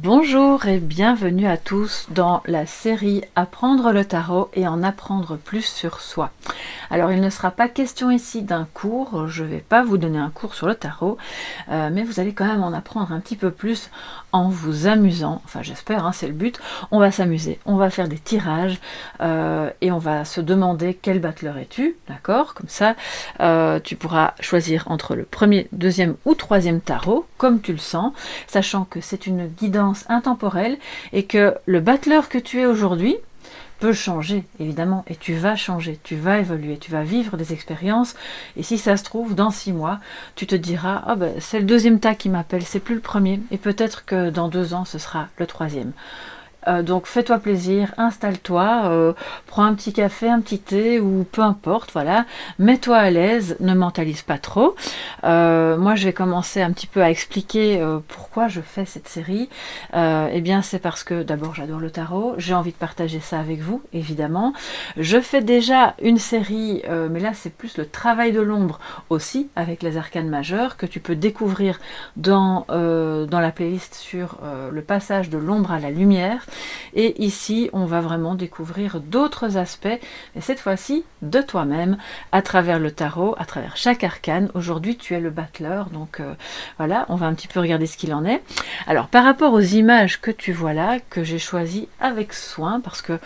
Bonjour et bienvenue à tous dans la série Apprendre le tarot et en apprendre plus sur soi. Alors il ne sera pas question ici d'un cours, je ne vais pas vous donner un cours sur le tarot, mais vous allez quand même en apprendre un petit peu plus en vous amusant, enfin j'espère, hein, c'est le but. On va s'amuser, on va faire des tirages et on va se demander quel battleur es-tu, d'accord? Comme ça tu pourras choisir entre le premier, deuxième ou troisième tarot, comme tu le sens, sachant que c'est une guidance intemporelle et que le battleur que tu es aujourd'hui peut changer, évidemment, et tu vas changer, tu vas évoluer, tu vas vivre des expériences, et si ça se trouve, dans 6 mois, tu te diras, ah ben, c'est le deuxième tas qui m'appelle, c'est plus le premier, et peut-être que dans 2 ans, ce sera le troisième. Donc fais-toi plaisir, installe-toi, prends un petit café, un petit thé ou peu importe, voilà, mets-toi à l'aise, ne mentalise pas trop. Moi je vais commencer un petit peu à expliquer pourquoi je fais cette série. Eh bien c'est parce que d'abord j'adore le tarot, j'ai envie de partager ça avec vous, évidemment. Je fais déjà une série, mais là c'est plus le travail de l'ombre aussi, avec les arcanes majeures, que tu peux découvrir dans la playlist sur le passage de l'ombre à la lumière. Et ici, on va vraiment découvrir d'autres aspects, et cette fois-ci de toi-même, à travers le tarot, à travers chaque arcane. Aujourd'hui, tu es le battleur, donc voilà, on va un petit peu regarder ce qu'il en est. Alors, par rapport aux images que tu vois là, que j'ai choisies avec soin, parce que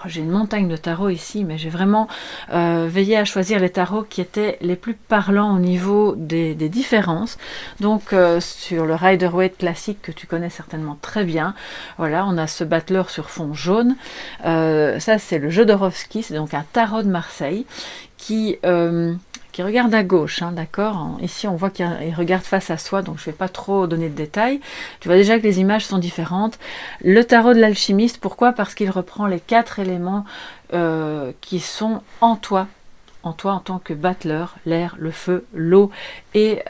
j'ai une montagne de tarots ici, mais j'ai vraiment veillé à choisir les tarots qui étaient les plus parlants au niveau des différences. Donc sur le Rider-Waite classique que tu connais certainement très bien, voilà, on a ce battleur sur fond jaune. Ça c'est le Jodorowsky, c'est donc un tarot de Marseille qui regarde à gauche, hein, d'accord. Ici, on voit qu'il regarde face à soi, donc je ne vais pas trop donner de détails. Tu vois déjà que les images sont différentes. Le tarot de l'alchimiste, pourquoi? Parce qu'il reprend les 4 éléments qui sont en toi en tant que battleur, l'air, le feu, l'eau et...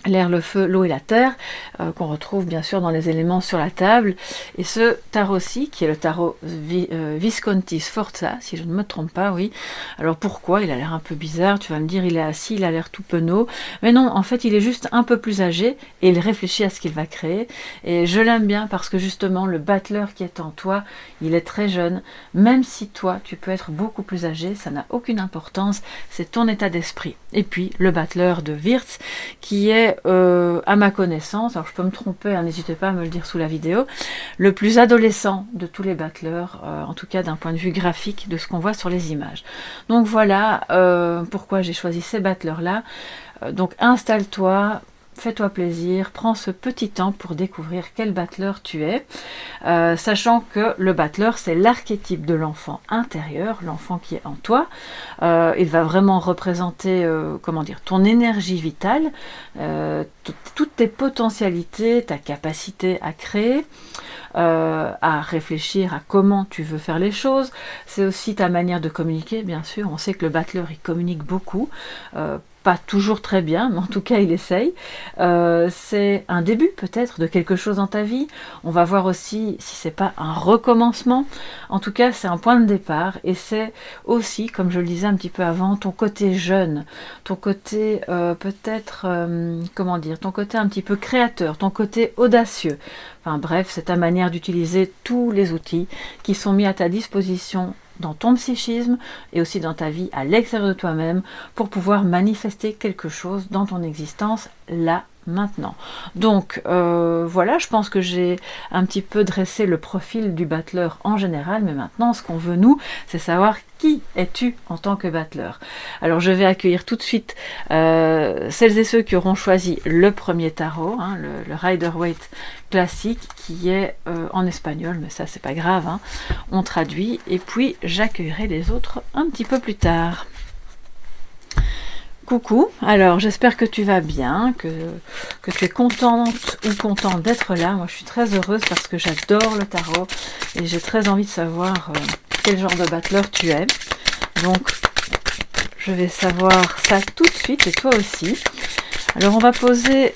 l'air, le feu, l'eau et la terre, qu'on retrouve bien sûr dans les éléments sur la table. Et ce tarot-ci, qui est le tarot Visconti Sforza, si je ne me trompe pas, oui. Alors pourquoi? Il a l'air un peu bizarre, tu vas me dire, il est assis, il a l'air tout penaud. Mais non, en fait, il est juste un peu plus âgé et il réfléchit à ce qu'il va créer. Et je l'aime bien parce que justement, le battleur qui est en toi, il est très jeune. Même si toi, tu peux être beaucoup plus âgé, ça n'a aucune importance, c'est ton état d'esprit. Et puis, le battleur de Wirtz, qui est à ma connaissance, alors je peux me tromper, hein, n'hésitez pas à me le dire sous la vidéo, le plus adolescent de tous les battleurs, en tout cas d'un point de vue graphique de ce qu'on voit sur les images. Donc voilà pourquoi j'ai choisi ces battleurs là. Donc installe-toi, fais-toi plaisir, prends ce petit temps pour découvrir quel battleur tu es, sachant que le battleur, c'est l'archétype de l'enfant intérieur, l'enfant qui est en toi. Il va vraiment représenter, comment dire, ton énergie vitale, toutes tes potentialités, ta capacité à créer, à réfléchir à comment tu veux faire les choses. C'est aussi ta manière de communiquer, bien sûr. On sait que le battleur, il communique beaucoup, pas toujours très bien, mais en tout cas il essaye. C'est un début peut-être de quelque chose dans ta vie. On va voir aussi si c'est pas un recommencement. En tout cas, c'est un point de départ et c'est aussi, comme je le disais un petit peu avant, ton côté jeune, ton côté peut-être, comment dire, ton côté un petit peu créateur, ton côté audacieux. Enfin bref, c'est ta manière d'utiliser tous les outils qui sont mis à ta disposition dans ton psychisme et aussi dans ta vie à l'extérieur de toi-même pour pouvoir manifester quelque chose dans ton existence là maintenant. Donc voilà, je pense que j'ai un petit peu dressé le profil du battleur en général, mais maintenant ce qu'on veut nous, c'est savoir qui es-tu en tant que battleur. Alors je vais accueillir tout de suite celles et ceux qui auront choisi le premier tarot, hein, le Rider-Waite classique qui est en espagnol, mais ça c'est pas grave, hein, on traduit et puis j'accueillerai les autres un petit peu plus tard. Coucou, alors j'espère que tu vas bien, que tu es contente ou content d'être là. Moi je suis très heureuse parce que j'adore le tarot et j'ai très envie de savoir quel genre de battleur tu es. Donc je vais savoir ça tout de suite et toi aussi. Alors on va poser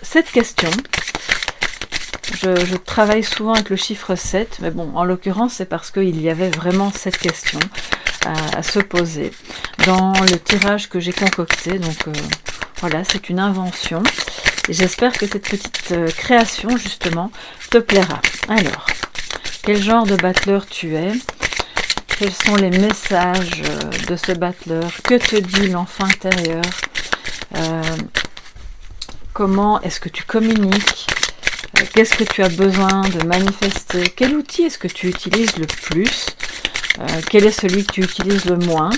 cette question. Je travaille souvent avec le chiffre 7, mais bon, en l'occurrence c'est parce qu'il y avait vraiment cette question à se poser dans le tirage que j'ai concocté. Donc voilà, c'est une invention J'espère que cette petite création, justement, te plaira. Alors, quel genre de battleur tu es? Quels sont les messages de ce battleur? Que te dit l'enfant intérieur? Comment est-ce que tu communiques? Qu'est-ce que tu as besoin de manifester? Quel outil est-ce que tu utilises le plus? Quel est celui que tu utilises le moins?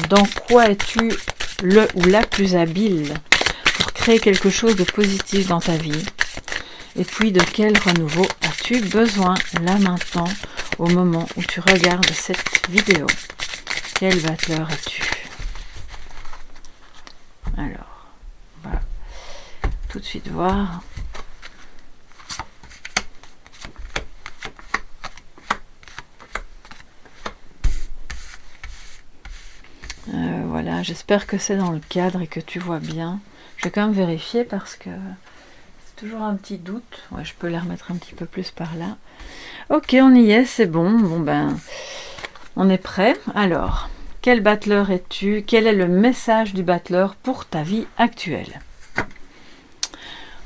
Dans quoi es-tu le ou la plus habile pour créer quelque chose de positif dans ta vie? Et puis de quel renouveau as-tu besoin là maintenant au moment où tu regardes cette vidéo? Quel battleur es-tu? Alors, on va tout de suite voir. Voilà, j'espère que c'est dans le cadre et que tu vois bien. Je vais quand même vérifier parce que c'est toujours un petit doute. Ouais, je peux les remettre un petit peu plus par là. Ok, on y est, c'est bon. Bon ben, on est prêt. Alors, quel battleur es-tu? Quel est le message du battleur pour ta vie actuelle?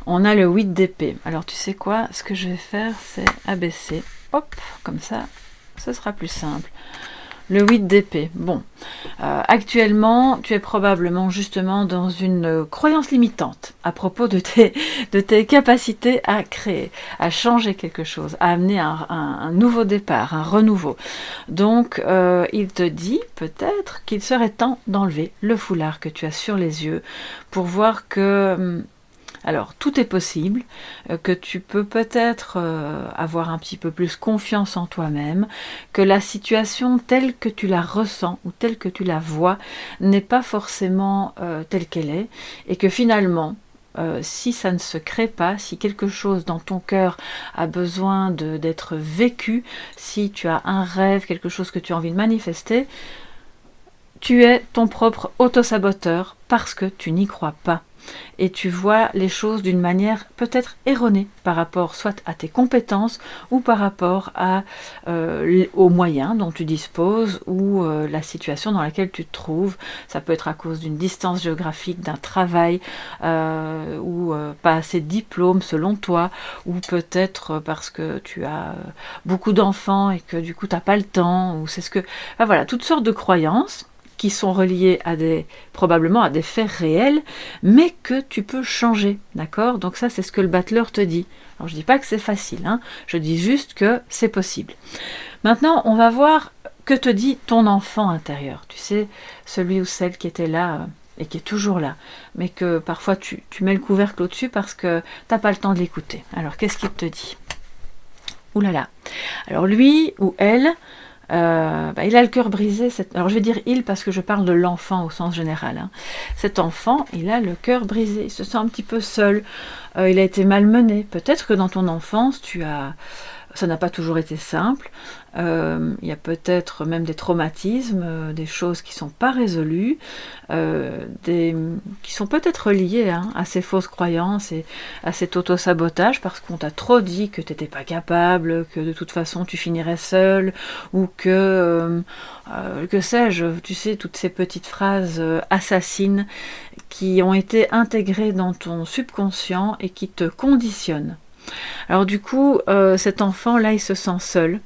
On a le 8 d'épée. Alors, tu sais quoi? Ce que je vais faire, c'est abaisser. Hop, comme ça, ce sera plus simple. Le 8 d'épée. Bon, actuellement, tu es probablement justement dans une croyance limitante à propos de tes capacités à créer, à changer quelque chose, à amener un nouveau départ, un renouveau. Donc, il te dit peut-être qu'il serait temps d'enlever le foulard que tu as sur les yeux pour voir que... Alors, tout est possible, que tu peux peut-être avoir un petit peu plus confiance en toi-même, que la situation telle que tu la ressens ou telle que tu la vois n'est pas forcément telle qu'elle est, et que finalement, si ça ne se crée pas, si quelque chose dans ton cœur a besoin d'être vécu, si tu as un rêve, quelque chose que tu as envie de manifester, tu es ton propre autosaboteur parce que tu n'y crois pas. Et tu vois les choses d'une manière peut-être erronée par rapport soit à tes compétences ou par rapport aux moyens dont tu disposes ou la situation dans laquelle tu te trouves. Ça peut être à cause d'une distance géographique, d'un travail ou pas assez de diplômes selon toi, ou peut-être parce que tu as beaucoup d'enfants et que du coup tu n'as pas le temps, ou c'est ce que... Enfin, voilà, toutes sortes de croyances qui sont reliés probablement à des faits réels, mais que tu peux changer, d'accord? Donc ça, c'est ce que le battleur te dit. Alors, je dis pas que c'est facile, hein, je dis juste que c'est possible. Maintenant, on va voir que te dit ton enfant intérieur. Tu sais, celui ou celle qui était là et qui est toujours là, mais que parfois tu mets le couvercle au-dessus parce que tu n'as pas le temps de l'écouter. Alors, qu'est-ce qu'il te dit? Ouh là là. Alors, lui ou elle... il a le cœur brisé. Alors je vais dire il parce que je parle de l'enfant au sens général. Hein. Cet enfant, il a le cœur brisé, il se sent un petit peu seul, il a été malmené. Peut-être que dans ton enfance, ça n'a pas toujours été simple. Il y a peut-être même des traumatismes, des choses qui ne sont pas résolues, qui sont peut-être liées à ces fausses croyances et à cet auto-sabotage parce qu'on t'a trop dit que tu n'étais pas capable, que de toute façon tu finirais seul, ou que sais-je, tu sais, toutes ces petites phrases assassines qui ont été intégrées dans ton subconscient et qui te conditionnent. Alors du coup, cet enfant-là, il se sent seul.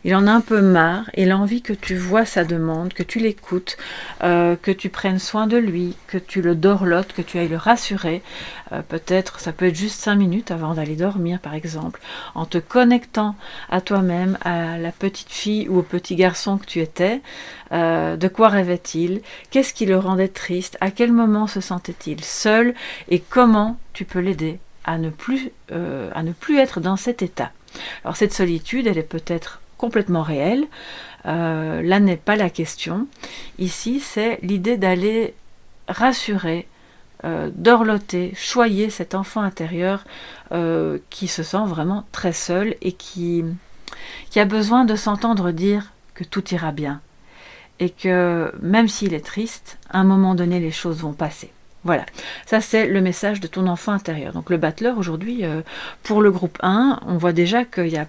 Il en a un peu marre, il a envie que tu vois sa demande, que tu l'écoutes, que tu prennes soin de lui, que tu le dorlotes, que tu ailles le rassurer. Peut-être, ça peut être juste 5 minutes avant d'aller dormir, par exemple, en te connectant à toi-même, à la petite fille ou au petit garçon que tu étais. De quoi rêvait-il? Qu'est-ce qui le rendait triste? À quel moment se sentait-il seul? Et comment tu peux l'aider à ne plus être dans cet état? Alors cette solitude, elle est peut-être complètement réelle, là n'est pas la question. Ici, c'est l'idée d'aller rassurer, dorloter, choyer cet enfant intérieur qui se sent vraiment très seul et qui a besoin de s'entendre dire que tout ira bien et que même s'il est triste, à un moment donné, les choses vont passer. Voilà, ça c'est le message de ton enfant intérieur. Donc le battleur aujourd'hui, pour le groupe 1, on voit déjà qu'il y a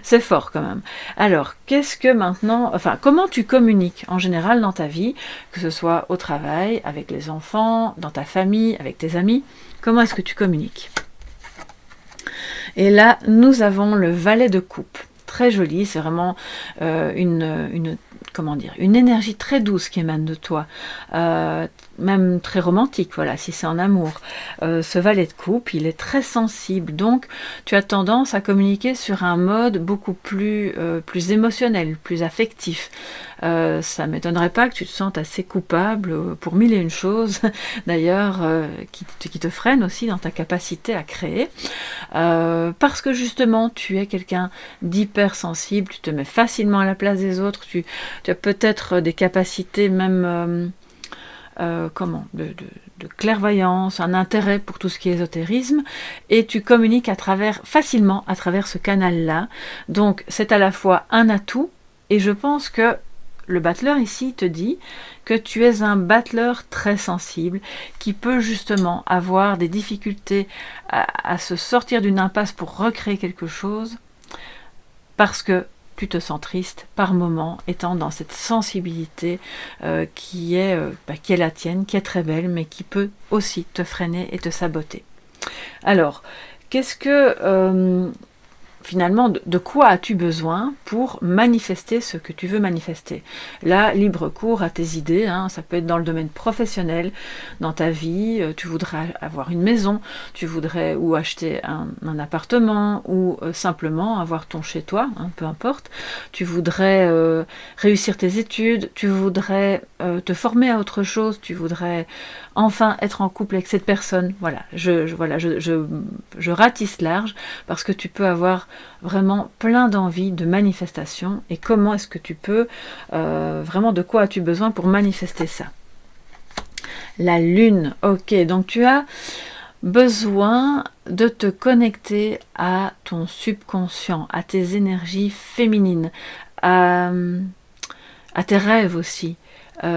C'est fort quand même. Alors, qu'est-ce que maintenant, enfin, comment tu communiques en général dans ta vie, que ce soit au travail, avec les enfants, dans ta famille, avec tes amis, comment est-ce que tu communiques? Et là, nous avons le valet de coupe. Très joli, c'est vraiment comment dire, une énergie très douce qui émane de toi, même très romantique, voilà, si c'est en amour. Ce valet de coupe, il est très sensible, donc tu as tendance à communiquer sur un mode beaucoup plus émotionnel, plus affectif. Ça ne m'étonnerait pas que tu te sentes assez coupable pour mille et une choses, d'ailleurs, qui te freinent aussi dans ta capacité à créer, parce que justement, tu es quelqu'un d'hypersensible, tu te mets facilement à la place des autres, tu as peut-être des capacités même de clairvoyance, un intérêt pour tout ce qui est ésotérisme, et tu communiques facilement à travers ce canal-là. Donc c'est à la fois un atout, et je pense que le battleur ici te dit que tu es un battleur très sensible, qui peut justement avoir des difficultés à se sortir d'une impasse pour recréer quelque chose, parce que tu te sens triste par moment, étant dans cette sensibilité qui est la tienne, qui est très belle, mais qui peut aussi te freiner et te saboter. Alors, qu'est-ce que finalement, de quoi as-tu besoin pour manifester ce que tu veux manifester? Là, libre cours à tes idées, hein, ça peut être dans le domaine professionnel, dans ta vie, tu voudrais avoir une maison, tu voudrais ou acheter un appartement, ou simplement avoir ton chez-toi, hein, peu importe, tu voudrais réussir tes études, tu voudrais te former à autre chose, tu voudrais enfin être en couple avec cette personne. Voilà, je ratisse large, parce que tu peux avoir vraiment plein d'envie de manifestation. Et comment est-ce que tu peux vraiment, de quoi as-tu besoin pour manifester ça? La lune, ok, donc tu as besoin de te connecter à ton subconscient, à tes énergies féminines, à tes rêves aussi. Tu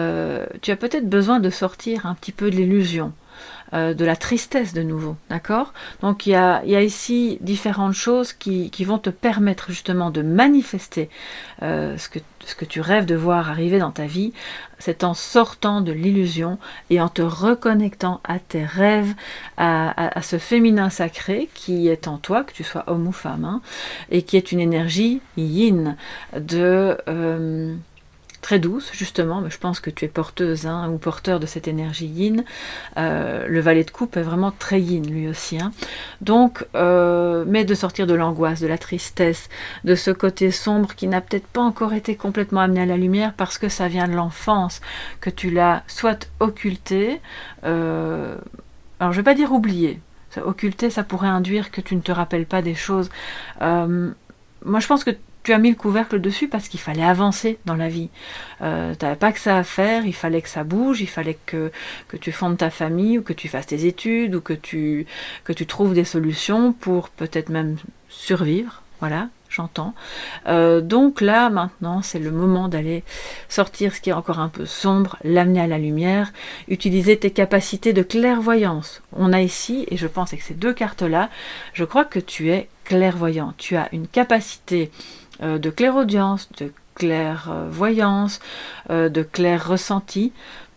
as peut-être besoin de sortir un petit peu de l'illusion, de la tristesse de nouveau, d'accord? Donc il y a ici différentes choses qui vont te permettre justement de manifester ce que tu rêves de voir arriver dans ta vie. C'est en sortant de l'illusion et en te reconnectant à tes rêves, à ce féminin sacré qui est en toi, que tu sois homme ou femme, hein, et qui est une énergie yin de... très douce justement, mais je pense que tu es porteuse, hein, ou porteur de cette énergie yin. Le valet de coupe est vraiment très yin lui aussi, hein. Donc mais de sortir de l'angoisse, de la tristesse, de ce côté sombre qui n'a peut-être pas encore été complètement amené à la lumière, parce que ça vient de l'enfance, que tu l'as soit occulté, alors je ne vais pas dire oublié, occulter ça pourrait induire que tu ne te rappelles pas des choses. Moi je pense que tu as mis le couvercle dessus parce qu'il fallait avancer dans la vie. Tu n'avais pas que ça à faire, il fallait que ça bouge, il fallait que tu fondes ta famille, ou que tu fasses tes études, ou que tu trouves des solutions pour peut-être même survivre. Voilà, j'entends. Donc là, maintenant, c'est le moment d'aller sortir ce qui est encore un peu sombre, l'amener à la lumière, utiliser tes capacités de clairvoyance. On a ici, et je pense avec ces deux cartes-là, je crois que tu es clairvoyant. Tu as une capacité de clairaudience, de clairvoyance, de clair ressenti.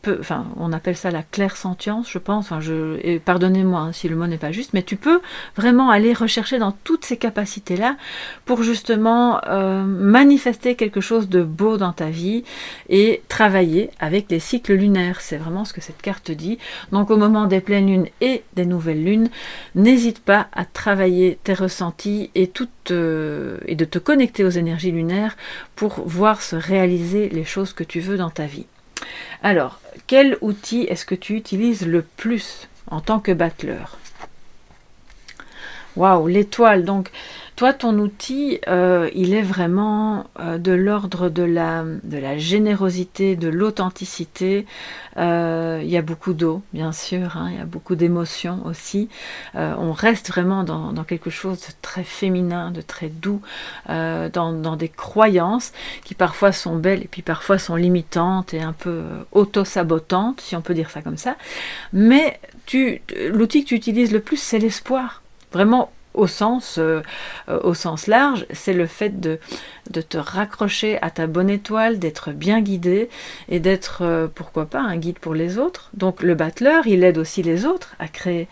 Enfin, on appelle ça la clairsentience, je pense. Enfin, et pardonnez-moi hein, si le mot n'est pas juste, mais tu peux vraiment aller rechercher dans toutes ces capacités-là pour justement manifester quelque chose de beau dans ta vie et travailler avec les cycles lunaires. C'est vraiment ce que cette carte dit. Donc, au moment des pleines lunes et des nouvelles lunes, n'hésite pas à travailler tes ressentis et de te connecter aux énergies lunaires pour voir se réaliser les choses que tu veux dans ta vie. Alors, quel outil est-ce que tu utilises le plus en tant que battleur? Waouh, l'étoile. Donc, toi, ton outil, il est vraiment de l'ordre de la générosité, de l'authenticité. Il y a beaucoup d'eau, bien sûr, hein, il y a beaucoup d'émotions aussi. On reste vraiment dans quelque chose de très féminin, de très doux, dans des croyances qui parfois sont belles et puis parfois sont limitantes et un peu auto-sabotantes, si on peut dire ça comme ça. Mais l'outil que tu utilises le plus, c'est l'espoir. Vraiment au sens large, c'est le fait de te raccrocher à ta bonne étoile, d'être bien guidé et d'être, pourquoi pas, un guide pour les autres. Donc le battleur, il aide aussi les autres à créer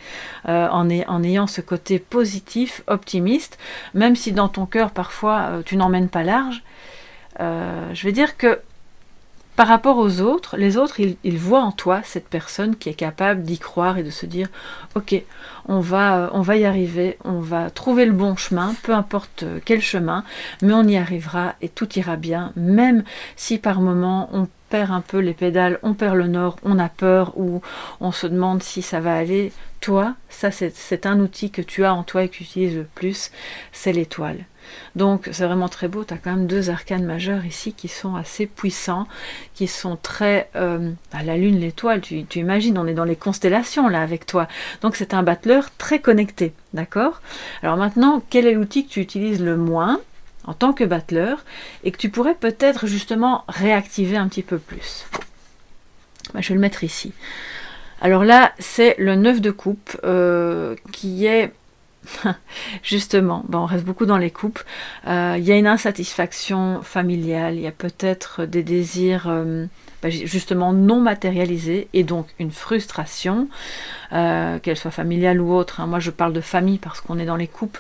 en ayant ce côté positif, optimiste, même si dans ton cœur, parfois, tu n'emmènes pas large. Je vais dire que par rapport aux autres, les autres, ils voient en toi cette personne qui est capable d'y croire et de se dire « Ok, on va y arriver, on va trouver le bon chemin, peu importe quel chemin, mais on y arrivera et tout ira bien, même si par moment on perd un peu les pédales, on perd le nord, on a peur ou on se demande si ça va aller. Toi, ça c'est un outil que tu as en toi et que tu utilises le plus, c'est l'étoile. » Donc c'est vraiment très beau, tu as quand même 2 arcanes majeurs ici qui sont assez puissants, qui sont très... la lune, l'étoile, tu imagines, on est dans les constellations là avec toi. Donc c'est un battleur très connecté, d'accord? Alors maintenant, quel est l'outil que tu utilises le moins en tant que battleur et que tu pourrais peut-être justement réactiver un petit peu plus? Je vais le mettre ici. Alors là, c'est le 9 de coupe qui est... Justement, on reste beaucoup dans les coupes. Il y a une insatisfaction familiale, il y a peut-être des désirs justement non matérialisés et donc une frustration, qu'elle soit familiale ou autre. Moi, je parle de famille parce qu'on est dans les coupes.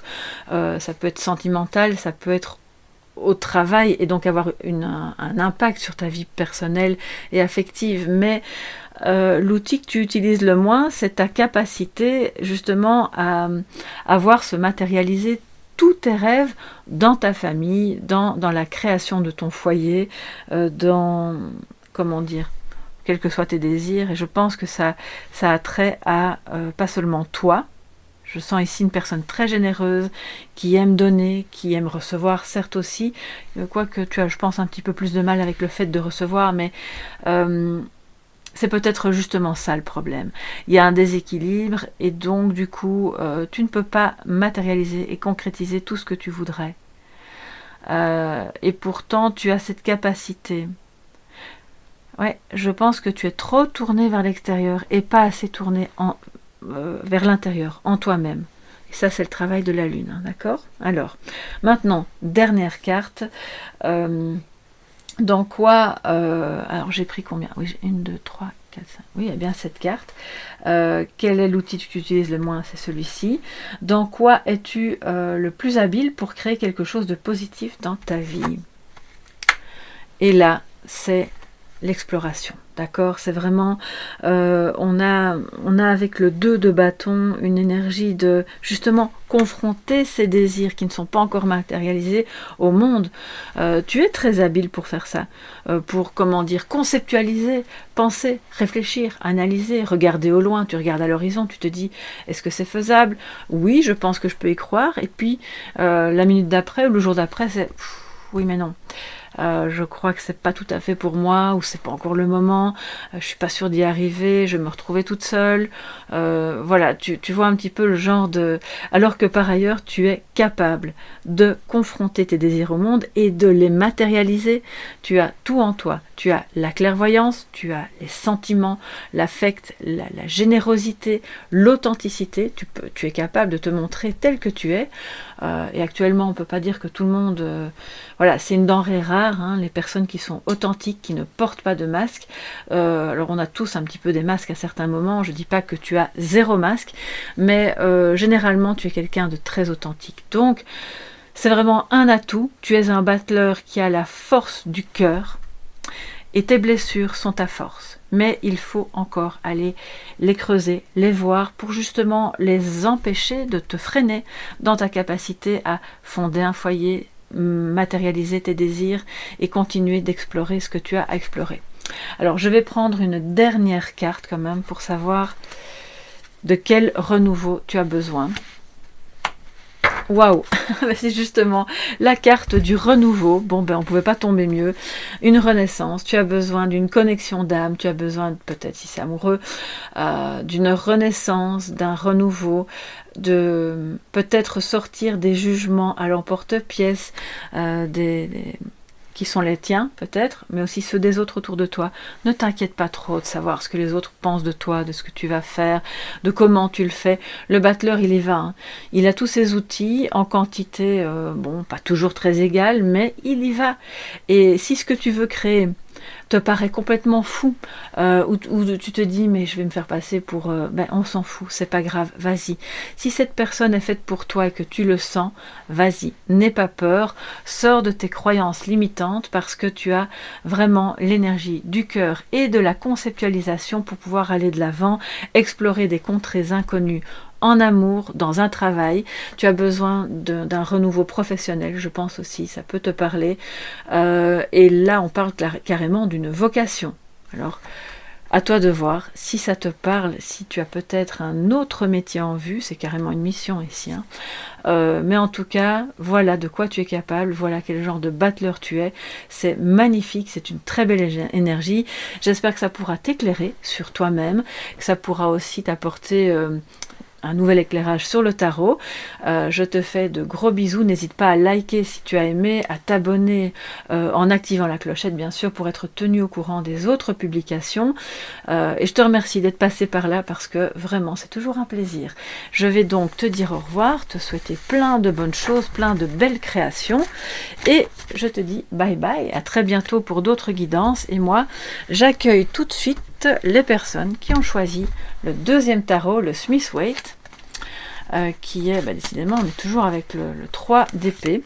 Ça peut être sentimental, ça peut être au travail et donc avoir un impact sur ta vie personnelle et affective. Mais l'outil que tu utilises le moins, c'est ta capacité justement à voir se matérialiser tous tes rêves dans ta famille, dans la création de ton foyer, comment dire, quels que soient tes désirs. Et je pense que ça a trait à pas seulement toi. Je sens ici une personne très généreuse, qui aime donner, qui aime recevoir, certes aussi, quoique tu as, je pense, un petit peu plus de mal avec le fait de recevoir, mais c'est peut-être justement ça le problème. Il y a un déséquilibre et donc du coup, tu ne peux pas matérialiser et concrétiser tout ce que tu voudrais. Et pourtant, tu as cette capacité. Ouais, je pense que tu es trop tourné vers l'extérieur et pas assez tourné vers l'intérieur, en toi-même. Et ça, c'est le travail de la lune, hein, d'accord? Alors, maintenant, dernière carte. Dans quoi... alors, j'ai pris combien? Oui, j'ai 1, 2, 3, 4, 5... Oui, il y a bien cette carte. Quel est l'outil que tu utilises le moins? C'est celui-ci. Dans quoi es-tu le plus habile pour créer quelque chose de positif dans ta vie? Et là, c'est l'exploration. D'accord, c'est vraiment, on a avec le 2 de bâton une énergie de justement confronter ces désirs qui ne sont pas encore matérialisés au monde. Tu es très habile pour faire ça, pour, comment dire, conceptualiser, penser, réfléchir, analyser, regarder au loin. Tu regardes à l'horizon, tu te dis, est-ce que c'est faisable? Oui, je pense que je peux y croire. Et puis, la minute d'après ou le jour d'après, c'est, oui mais non. Je crois que c'est pas tout à fait pour moi, ou c'est pas encore le moment, je suis pas sûre d'y arriver, je vais me retrouver toute seule. Voilà, tu vois un petit peu le genre de... Alors que par ailleurs, tu es capable de confronter tes désirs au monde et de les matérialiser. Tu as tout en toi. Tu as la clairvoyance, tu as les sentiments, l'affect, la générosité, l'authenticité. Tu es capable de te montrer tel que tu es. Et actuellement, on ne peut pas dire que tout le monde... voilà, c'est une denrée rare, hein, les personnes qui sont authentiques, qui ne portent pas de masque. Alors, on a tous un petit peu des masques à certains moments. Je ne dis pas que tu as 0 masque, mais généralement, tu es quelqu'un de très authentique. Donc, c'est vraiment un atout. Tu es un battleur qui a la force du cœur. Et tes blessures sont ta force. Mais il faut encore aller les creuser, les voir, pour justement les empêcher de te freiner dans ta capacité à fonder un foyer, matérialiser tes désirs et continuer d'explorer ce que tu as à explorer. Alors, je vais prendre une dernière carte quand même pour savoir de quel renouveau tu as besoin. Waouh, c'est justement la carte du renouveau. Bon, on ne pouvait pas tomber mieux. Une renaissance, tu as besoin d'une connexion d'âme, tu as besoin, peut-être si c'est amoureux, d'une renaissance, d'un renouveau, de peut-être sortir des jugements à l'emporte-pièce, qui sont les tiens peut-être, mais aussi ceux des autres autour de toi. Ne t'inquiète pas trop de savoir ce que les autres pensent de toi, de ce que tu vas faire, de comment tu le fais. Le battleur, il y va. Hein. Il a tous ses outils en quantité, bon, pas toujours très égale, mais il y va. Et si ce que tu veux créer te paraît complètement fou, ou tu te dis mais je vais me faire passer pour... ben on s'en fout, c'est pas grave, vas-y. Si cette personne est faite pour toi et que tu le sens, vas-y, n'aie pas peur, sors de tes croyances limitantes parce que tu as vraiment l'énergie du cœur et de la conceptualisation pour pouvoir aller de l'avant, explorer des contrées inconnues en amour, dans un travail, tu as besoin d'un renouveau professionnel, je pense aussi, ça peut te parler. Et là, on parle carrément d'une vocation. Alors, à toi de voir si ça te parle, si tu as peut-être un autre métier en vue, c'est carrément une mission ici. Hein. Mais en tout cas, voilà de quoi tu es capable, voilà quel genre de battleur tu es. C'est magnifique, c'est une très belle énergie. J'espère que ça pourra t'éclairer sur toi-même, que ça pourra aussi t'apporter... un nouvel éclairage sur le tarot. Je te fais de gros bisous. N'hésite pas à liker si tu as aimé, à t'abonner en activant la clochette, bien sûr, pour être tenu au courant des autres publications. Et je te remercie d'être passé par là parce que vraiment, c'est toujours un plaisir. Je vais donc te dire au revoir, te souhaiter plein de bonnes choses, plein de belles créations. Et je te dis bye bye, à très bientôt pour d'autres guidances. Et moi, j'accueille tout de suite les personnes qui ont choisi le deuxième tarot, le Smith-Waite, qui est, décidément, on est toujours avec le 3 d'épée.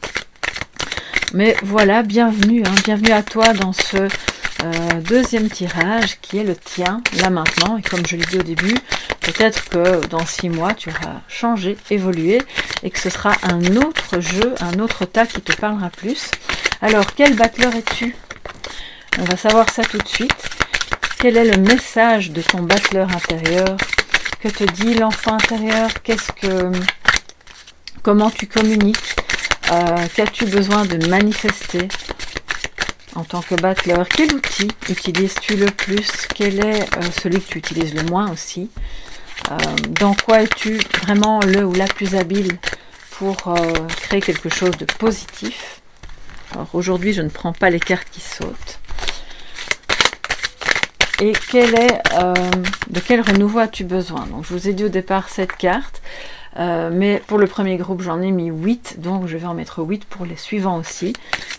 Mais voilà, bienvenue, hein, bienvenue à toi dans ce deuxième tirage qui est le tien, là maintenant. Et comme je l'ai dit au début, peut-être que dans 6 mois, tu auras changé, évolué, et que ce sera un autre jeu, un autre tas qui te parlera plus. Alors, quel battleur es-tu? On va savoir ça tout de suite. Quel est le message de ton battleur intérieur? Que te dit l'enfant intérieur? Comment tu communiques? Qu'as-tu besoin de manifester en tant que battleur? Quel outil utilises-tu le plus? Quel est celui que tu utilises le moins aussi? Dans quoi es-tu vraiment le ou la plus habile pour créer quelque chose de positif? Alors aujourd'hui, je ne prends pas les cartes qui sautent. Et de quel renouveau as-tu besoin? Donc je vous ai dit au départ 7 cartes, mais pour le premier groupe j'en ai mis 8, donc je vais en mettre 8 pour les suivants aussi.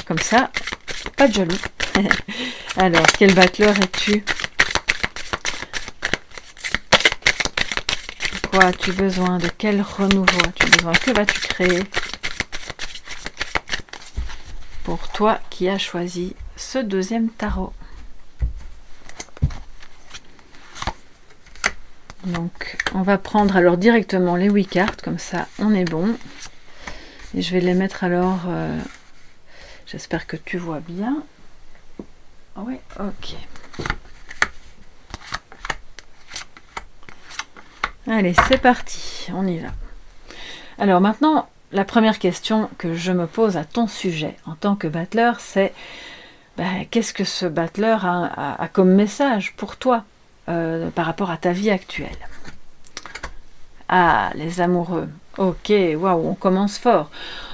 Comme ça, pas de jaloux. Alors, quel battleur es-tu? De quoi as-tu besoin? De quel renouveau as-tu besoin? Que vas-tu créer pour toi qui as choisi ce deuxième tarot? Donc, on va prendre alors directement les 8 cartes, comme ça on est bon. Et je vais les mettre alors, j'espère que tu vois bien. Oui, ok. Allez, c'est parti, on y va. Alors maintenant, la première question que je me pose à ton sujet en tant que battleur, c'est qu'est-ce que ce battleur a comme message pour toi par rapport à ta vie actuelle? Ah, les amoureux. Ok, waouh, on commence fort.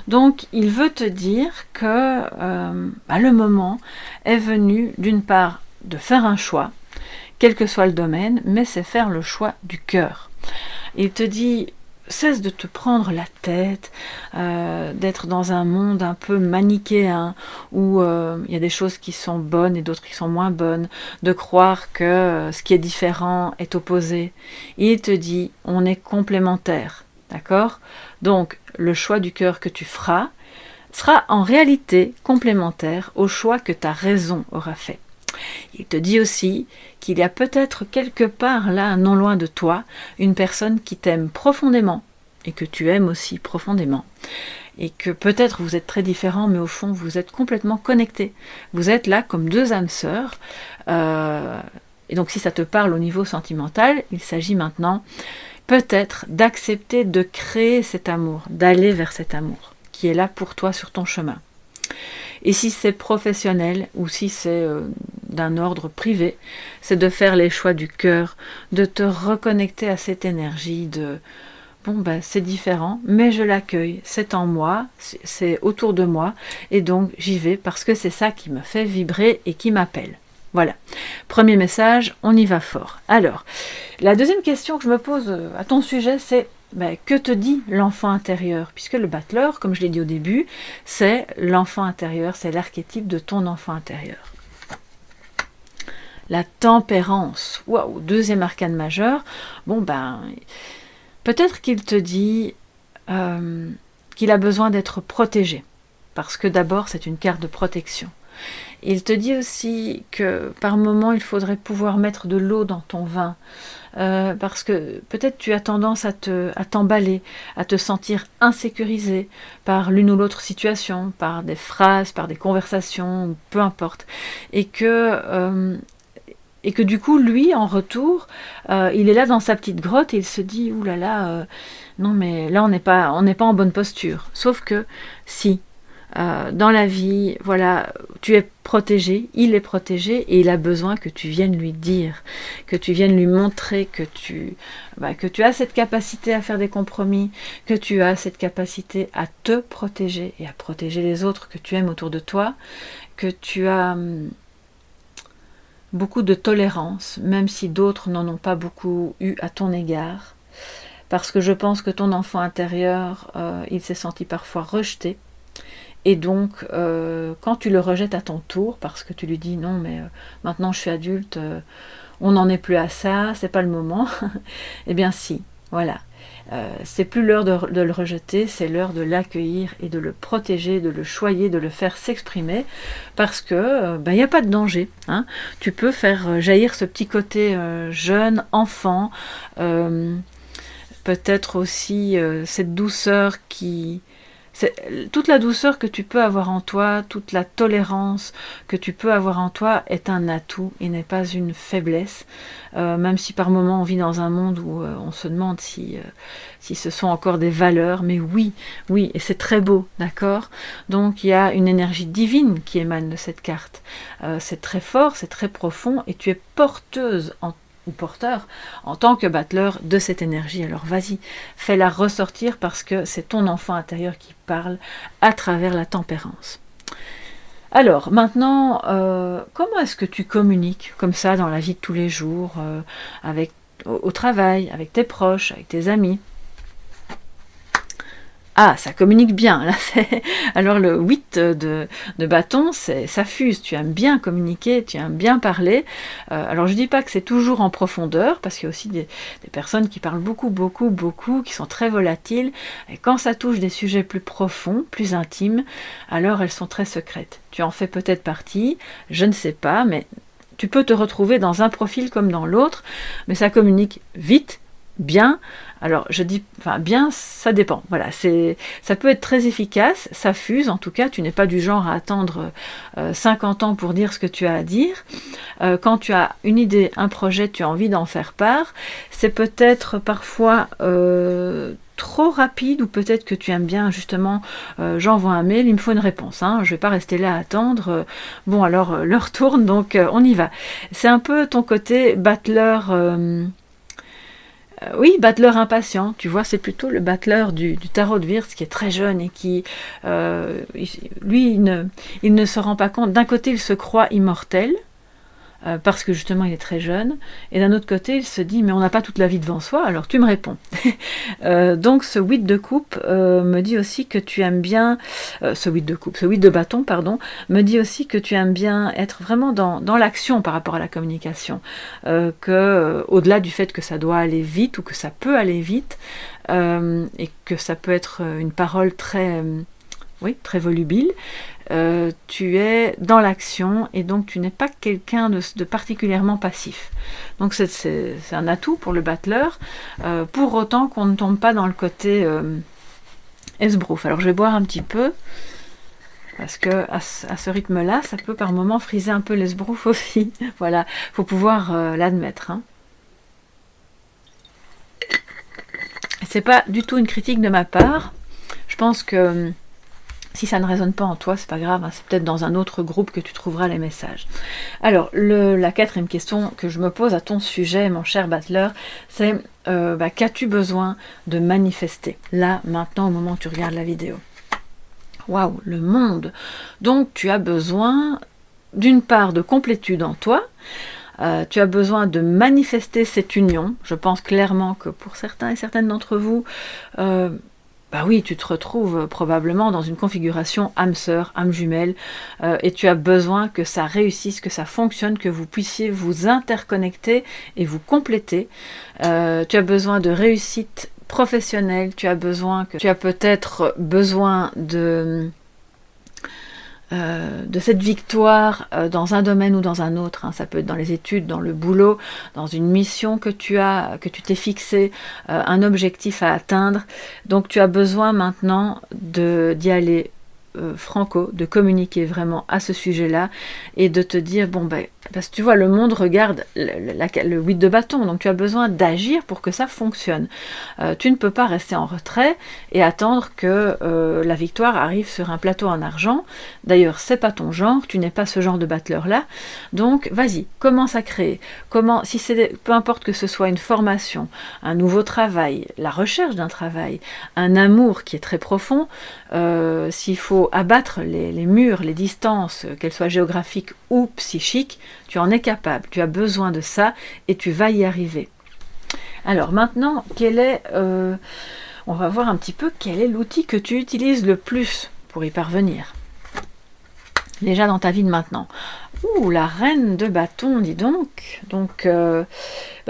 Donc, il veut te dire que le moment est venu, d'une part, de faire un choix, quel que soit le domaine, mais c'est faire le choix du cœur. Il te dit, cesse de te prendre la tête, d'être dans un monde un peu manichéen, où il y a des choses qui sont bonnes et d'autres qui sont moins bonnes, de croire que ce qui est différent est opposé. Il te dit, on est complémentaires, d'accord? Donc, le choix du cœur que tu feras sera en réalité complémentaire au choix que ta raison aura fait. Il te dit aussi qu'il y a peut-être quelque part là, non loin de toi, une personne qui t'aime profondément et que tu aimes aussi profondément. Et que peut-être vous êtes très différents, mais au fond vous êtes complètement connectés. Vous êtes là comme deux âmes sœurs. Et donc si ça te parle au niveau sentimental, il s'agit maintenant peut-être d'accepter de créer cet amour, d'aller vers cet amour qui est là pour toi sur ton chemin. Et si c'est professionnel ou si c'est d'un ordre privé, c'est de faire les choix du cœur, de te reconnecter à cette énergie, de bon ben c'est différent, mais je l'accueille, c'est en moi, c'est autour de moi, et donc j'y vais parce que c'est ça qui me fait vibrer et qui m'appelle. Voilà, premier message, on y va fort. Alors, la deuxième question que je me pose à ton sujet, c'est ben, que te dit l'enfant intérieur? Puisque le battleur, comme je l'ai dit au début, c'est l'enfant intérieur, c'est l'archétype de ton enfant intérieur. La tempérance, waouh, deuxième arcane majeur, bon ben, peut-être qu'il te dit qu'il a besoin d'être protégé, parce que d'abord c'est une carte de protection. Il te dit aussi que par moment il faudrait pouvoir mettre de l'eau dans ton vin, parce que peut-être tu as tendance à t'emballer, à te sentir insécurisé par l'une ou l'autre situation, par des phrases, par des conversations, peu importe, et que du coup lui en retour, il est là dans sa petite grotte et il se dit ouh là là, non mais là on n'est pas en bonne posture. Sauf que si dans la vie, voilà, tu es protégé, il est protégé et il a besoin que tu viennes lui dire, que tu viennes lui montrer que tu as cette capacité à faire des compromis, que tu as cette capacité à te protéger et à protéger les autres que tu aimes autour de toi, que tu as beaucoup de tolérance, même si d'autres n'en ont pas beaucoup eu à ton égard, parce que je pense que ton enfant intérieur, il s'est senti parfois rejeté. Et donc, quand tu le rejettes à ton tour, parce que tu lui dis non, mais maintenant je suis adulte, on n'en est plus à ça, c'est pas le moment, eh bien si, voilà. C'est plus l'heure de le rejeter, c'est l'heure de l'accueillir et de le protéger, de le choyer, de le faire s'exprimer, parce que il n'y a pas de danger. Hein. Tu peux faire jaillir ce petit côté jeune, enfant, peut-être aussi cette douceur toute la douceur que tu peux avoir en toi, toute la tolérance que tu peux avoir en toi est un atout et n'est pas une faiblesse, même si par moments on vit dans un monde où on se demande si ce sont encore des valeurs, mais oui, et c'est très beau, d'accord? Donc il y a une énergie divine qui émane de cette carte, c'est très fort, c'est très profond, et tu es porteuse ou porteur, en tant que battleur de cette énergie. Alors vas-y, fais-la ressortir parce que c'est ton enfant intérieur qui parle à travers la tempérance. Alors maintenant, comment est-ce que tu communiques comme ça dans la vie de tous les jours, au travail, avec tes proches, avec tes amis? Ah, ça communique bien. Là, alors le 8 de bâton, ça fuse. Tu aimes bien communiquer, tu aimes bien parler. Alors je dis pas que c'est toujours en profondeur, parce qu'il y a aussi des personnes qui parlent beaucoup, qui sont très volatiles. Et quand ça touche des sujets plus profonds, plus intimes, alors elles sont très secrètes. Tu en fais peut-être partie, je ne sais pas, mais tu peux te retrouver dans un profil comme dans l'autre, mais ça communique vite, bien. Alors je dis, enfin bien, ça dépend. Voilà, ça peut être très efficace, ça fuse. En tout cas, tu n'es pas du genre à attendre 50 ans pour dire ce que tu as à dire. Quand tu as une idée, un projet, tu as envie d'en faire part. C'est peut-être parfois trop rapide, ou peut-être que tu aimes bien justement, j'envoie un mail, il me faut une réponse. Hein, je vais pas rester là à attendre. Bon alors l'heure tourne, donc on y va. C'est un peu ton côté battleur. Oui, battleur impatient, tu vois, c'est plutôt le battleur du tarot de Wirth qui est très jeune et qui, lui, il ne se rend pas compte. D'un côté, il se croit immortel, parce que justement il est très jeune, et d'un autre côté il se dit mais on n'a pas toute la vie devant soi, alors tu me réponds. Donc ce 8 de coupe me dit aussi que tu aimes bien, ce 8 de bâton, pardon, me dit aussi que tu aimes bien être vraiment dans l'action par rapport à la communication, que au-delà du fait que ça doit aller vite ou que ça peut aller vite, et que ça peut être une parole très volubile, tu es dans l'action et donc tu n'es pas quelqu'un de particulièrement passif. Donc c'est un atout pour le battleur, pour autant qu'on ne tombe pas dans le côté esbrouf. Alors je vais boire un petit peu, parce que à ce rythme-là, ça peut par moments friser un peu l'esbrouf aussi. Voilà, faut pouvoir l'admettre. Hein. C'est pas du tout une critique de ma part. Je pense que Si ça ne résonne pas en toi, c'est pas grave, hein, c'est peut-être dans un autre groupe que tu trouveras les messages. Alors, la quatrième question que je me pose à ton sujet, mon cher battleur, c'est qu'as-tu besoin de manifester, là, maintenant, au moment où tu regardes la vidéo? Waouh, le monde! Donc, tu as besoin, d'une part, de complétude en toi, tu as besoin de manifester cette union. Je pense clairement que pour certains et certaines d'entre vous, oui, tu te retrouves probablement dans une configuration âme sœur, âme jumelle, et tu as besoin que ça réussisse, que ça fonctionne, que vous puissiez vous interconnecter et vous compléter. Tu as besoin de réussite professionnelle, tu as peut-être besoin de cette victoire dans un domaine ou dans un autre, hein. Ça peut être dans les études, dans le boulot, dans une mission que tu t'es fixé, un objectif à atteindre. Donc tu as besoin maintenant d'y aller franco, de communiquer vraiment à ce sujet-là et de te dire, parce que tu vois, le monde regarde le 8 de bâton, donc tu as besoin d'agir pour que ça fonctionne. Tu ne peux pas rester en retrait et attendre que la victoire arrive sur un plateau en argent. D'ailleurs, c'est pas ton genre, tu n'es pas ce genre de battleur-là, donc vas-y, commence à créer. Peu importe que ce soit une formation, un nouveau travail, la recherche d'un travail, un amour qui est très profond, s'il faut abattre les murs, les distances, qu'elles soient géographiques ou psychiques, tu en es capable, tu as besoin de ça et tu vas y arriver. Alors maintenant, on va voir un petit peu quel est l'outil que tu utilises le plus pour y parvenir. Déjà dans ta vie de maintenant. Ouh, la reine de bâton, dis donc. Donc,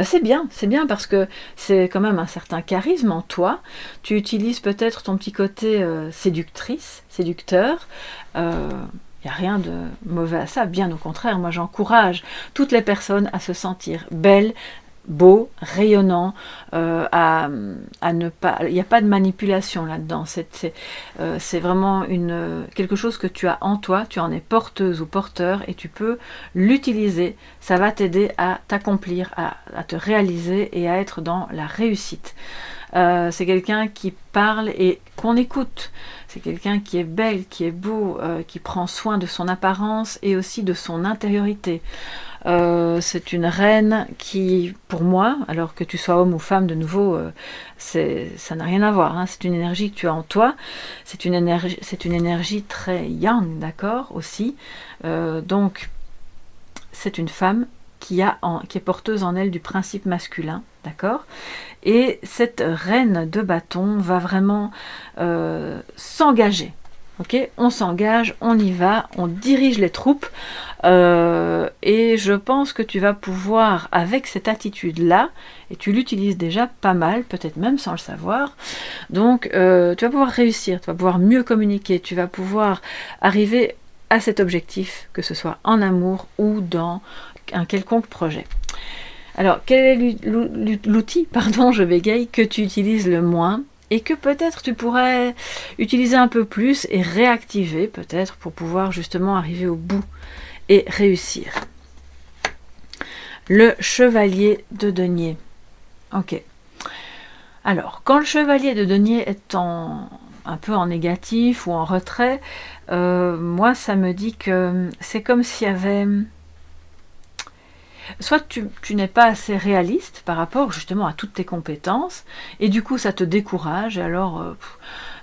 c'est bien parce que c'est quand même un certain charisme en toi. Tu utilises peut-être ton petit côté séducteur. Il n'y a rien de mauvais à ça, bien au contraire. Moi, j'encourage toutes les personnes à se sentir belles, beau, rayonnant, à ne pas... Il n'y a pas de manipulation là-dedans. C'est vraiment quelque chose que tu as en toi, tu en es porteuse ou porteur et tu peux l'utiliser. Ça va t'aider à t'accomplir, à te réaliser et à être dans la réussite. C'est quelqu'un qui parle et qu'on écoute. C'est quelqu'un qui est belle, qui est beau, qui prend soin de son apparence et aussi de son intériorité. C'est une reine qui, pour moi, alors que tu sois homme ou femme, de nouveau, ça n'a rien à voir, hein. C'est une énergie que tu as en toi, c'est une énergie très yang, d'accord, aussi. Donc, c'est une femme qui est porteuse en elle du principe masculin, d'accord. Et cette reine de bâton va vraiment s'engager. Ok, on s'engage, on y va, on dirige les troupes et je pense que tu vas pouvoir, avec cette attitude-là, et tu l'utilises déjà pas mal, peut-être même sans le savoir, donc tu vas pouvoir réussir, tu vas pouvoir mieux communiquer, tu vas pouvoir arriver à cet objectif, que ce soit en amour ou dans un quelconque projet. Alors, quel est l'outil, je bégaye, que tu utilises le moins et que peut-être tu pourrais utiliser un peu plus et réactiver peut-être pour pouvoir justement arriver au bout et réussir. Le chevalier de denier. Ok. Alors, quand le chevalier de denier est un peu en négatif ou en retrait, moi ça me dit que c'est comme s'il y avait... Soit tu n'es pas assez réaliste par rapport justement à toutes tes compétences, et du coup ça te décourage, et alors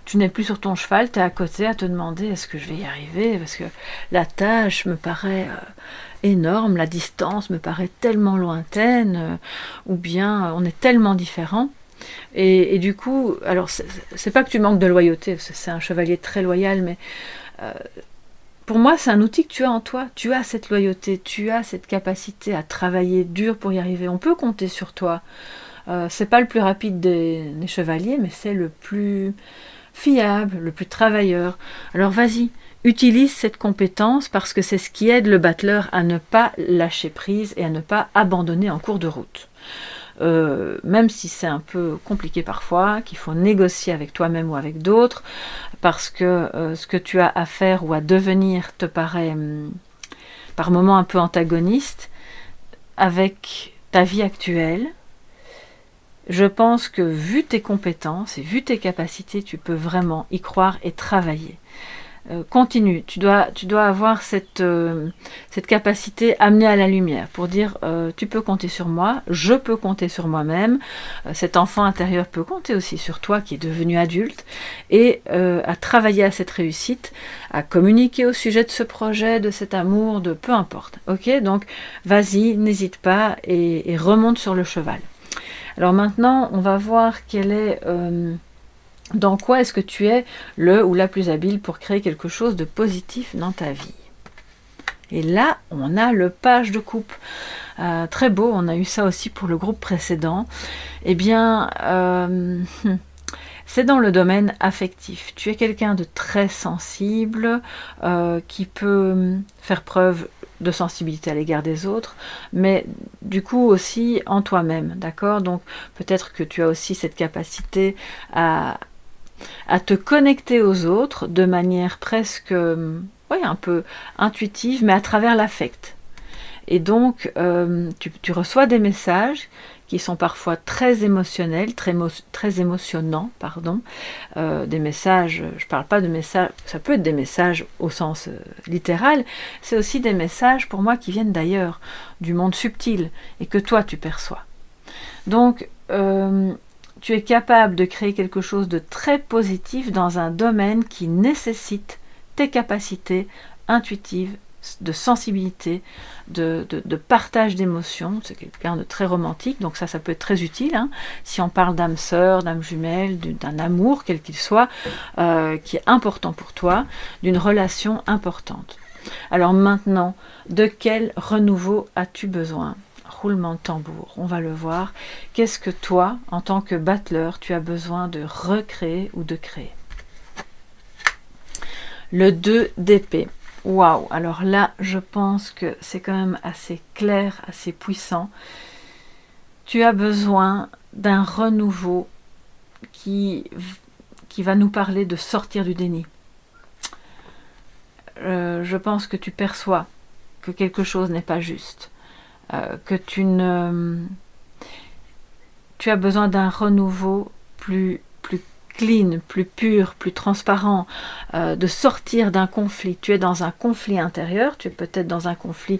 tu n'es plus sur ton cheval, tu es à côté à te demander est-ce que je vais y arriver, parce que la tâche me paraît énorme, la distance me paraît tellement lointaine, ou bien on est tellement différents. Et du coup, alors c'est pas que tu manques de loyauté, parce que c'est un chevalier très loyal, mais... pour moi, c'est un outil que tu as en toi. Tu as cette loyauté, tu as cette capacité à travailler dur pour y arriver. On peut compter sur toi. C'est pas le plus rapide des chevaliers, mais c'est le plus fiable, le plus travailleur. Alors vas-y, utilise cette compétence parce que c'est ce qui aide le battleur à ne pas lâcher prise et à ne pas abandonner en cours de route. Même si c'est un peu compliqué parfois, qu'il faut négocier avec toi-même ou avec d'autres, parce que ce que tu as à faire ou à devenir te paraît par moments un peu antagoniste avec ta vie actuelle. Je pense que vu tes compétences et vu tes capacités, tu peux vraiment y croire et travailler. continue, tu dois avoir cette capacité amenée à la lumière pour dire tu peux compter sur moi, je peux compter sur moi-même, cet enfant intérieur peut compter aussi sur toi qui est devenu adulte, et à travailler à cette réussite, à communiquer au sujet de ce projet, de cet amour, de peu importe. Ok, donc vas-y, n'hésite pas et remonte sur le cheval. Alors maintenant, on va voir quelle est... dans quoi est-ce que tu es le ou la plus habile pour créer quelque chose de positif dans ta vie? Et là, on a le page de coupe. Très beau, on a eu ça aussi pour le groupe précédent. Eh bien, c'est dans le domaine affectif. Tu es quelqu'un de très sensible, qui peut faire preuve de sensibilité à l'égard des autres, mais du coup aussi en toi-même, d'accord? Donc peut-être que tu as aussi cette capacité à te connecter aux autres de manière presque, un peu intuitive, mais à travers l'affect. Et donc, tu reçois des messages qui sont parfois très émotionnels, très émotionnants, pardon. Des messages, je ne parle pas de messages, ça peut être des messages au sens littéral, c'est aussi des messages pour moi qui viennent d'ailleurs, du monde subtil, et que toi tu perçois. Donc, tu es capable de créer quelque chose de très positif dans un domaine qui nécessite tes capacités intuitives, de sensibilité, de partage d'émotions. C'est quelqu'un de très romantique, donc ça peut être très utile, hein, si on parle d'âme sœur, d'âme jumelle, d'un amour, quel qu'il soit, qui est important pour toi, d'une relation importante. Alors maintenant, de quel renouveau as-tu besoin ? Roulement de tambour, on va le voir. Qu'est-ce que toi, en tant que battleur, tu as besoin de recréer ou de créer? Le 2 d'épée. Waouh! Alors là, je pense que c'est quand même assez clair, assez puissant. Tu as besoin d'un renouveau qui va nous parler de sortir du déni. Je pense que tu perçois que quelque chose n'est pas juste. Que tu as besoin d'un renouveau plus clean, plus pur, plus transparent, de sortir d'un conflit. Tu es dans un conflit intérieur, tu es peut-être dans un conflit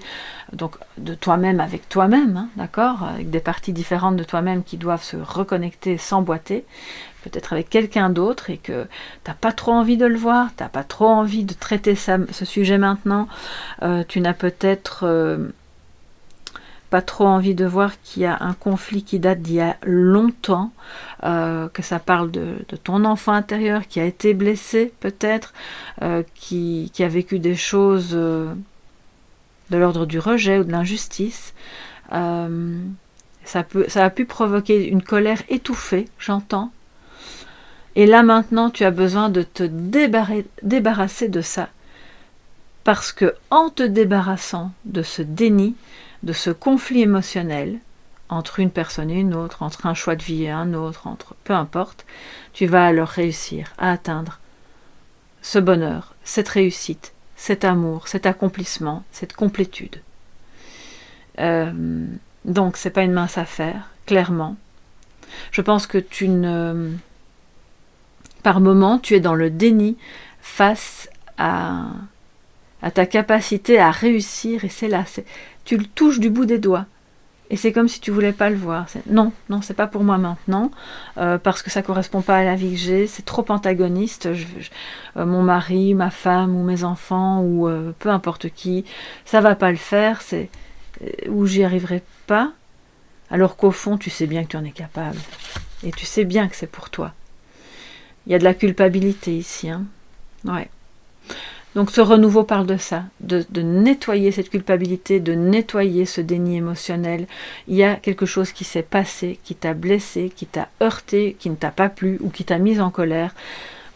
donc de toi-même avec toi-même, hein, d'accord, avec des parties différentes de toi-même qui doivent se reconnecter, s'emboîter, peut-être avec quelqu'un d'autre, et que tu n'as pas trop envie de le voir, tu n'as pas trop envie de traiter ce sujet maintenant, tu n'as peut-être... pas trop envie de voir qu'il y a un conflit qui date d'il y a longtemps, que ça parle de ton enfant intérieur qui a été blessé peut-être, qui a vécu des choses de l'ordre du rejet ou de l'injustice. Ça a pu provoquer une colère étouffée, j'entends. Et là maintenant, tu as besoin de te débarrasser de ça. Parce que en te débarrassant de ce déni, de ce conflit émotionnel entre une personne et une autre, entre un choix de vie et un autre, peu importe, tu vas alors réussir à atteindre ce bonheur, cette réussite, cet amour, cet accomplissement, cette complétude. Donc c'est pas une mince affaire, clairement. Je pense que par moment, tu es dans le déni face à ta capacité à réussir, et c'est là, tu le touches du bout des doigts, et c'est comme si tu voulais pas le voir. Non, c'est pas pour moi maintenant, parce que ça correspond pas à la vie que j'ai, c'est trop antagoniste, mon mari, ma femme, ou mes enfants, ou peu importe qui, ça va pas le faire, ou j'y arriverai pas, alors qu'au fond, tu sais bien que tu en es capable, et tu sais bien que c'est pour toi. Il y a de la culpabilité ici, hein. Ouais. Donc ce renouveau parle de ça, de nettoyer cette culpabilité, de nettoyer ce déni émotionnel. Il y a quelque chose qui s'est passé, qui t'a blessé, qui t'a heurté, qui ne t'a pas plu ou qui t'a mise en colère.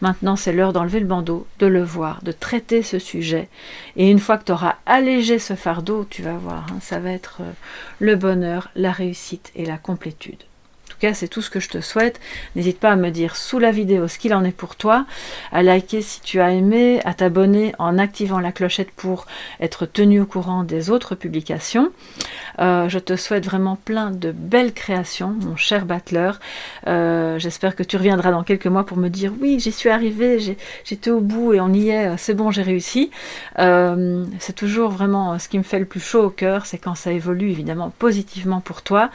Maintenant, c'est l'heure d'enlever le bandeau, de le voir, de traiter ce sujet. Et une fois que tu auras allégé ce fardeau, tu vas voir, hein, ça va être le bonheur, la réussite et la complétude. En tout cas, c'est tout ce que je te souhaite. N'hésite pas à me dire sous la vidéo ce qu'il en est pour toi, à liker si tu as aimé, à t'abonner en activant la clochette pour être tenu au courant des autres publications. Je te souhaite vraiment plein de belles créations, mon cher battleur. J'espère que tu reviendras dans quelques mois pour me dire oui, j'y suis arrivée, j'étais au bout et on y est, c'est bon, j'ai réussi. C'est toujours vraiment ce qui me fait le plus chaud au cœur, c'est quand ça évolue évidemment positivement pour toi.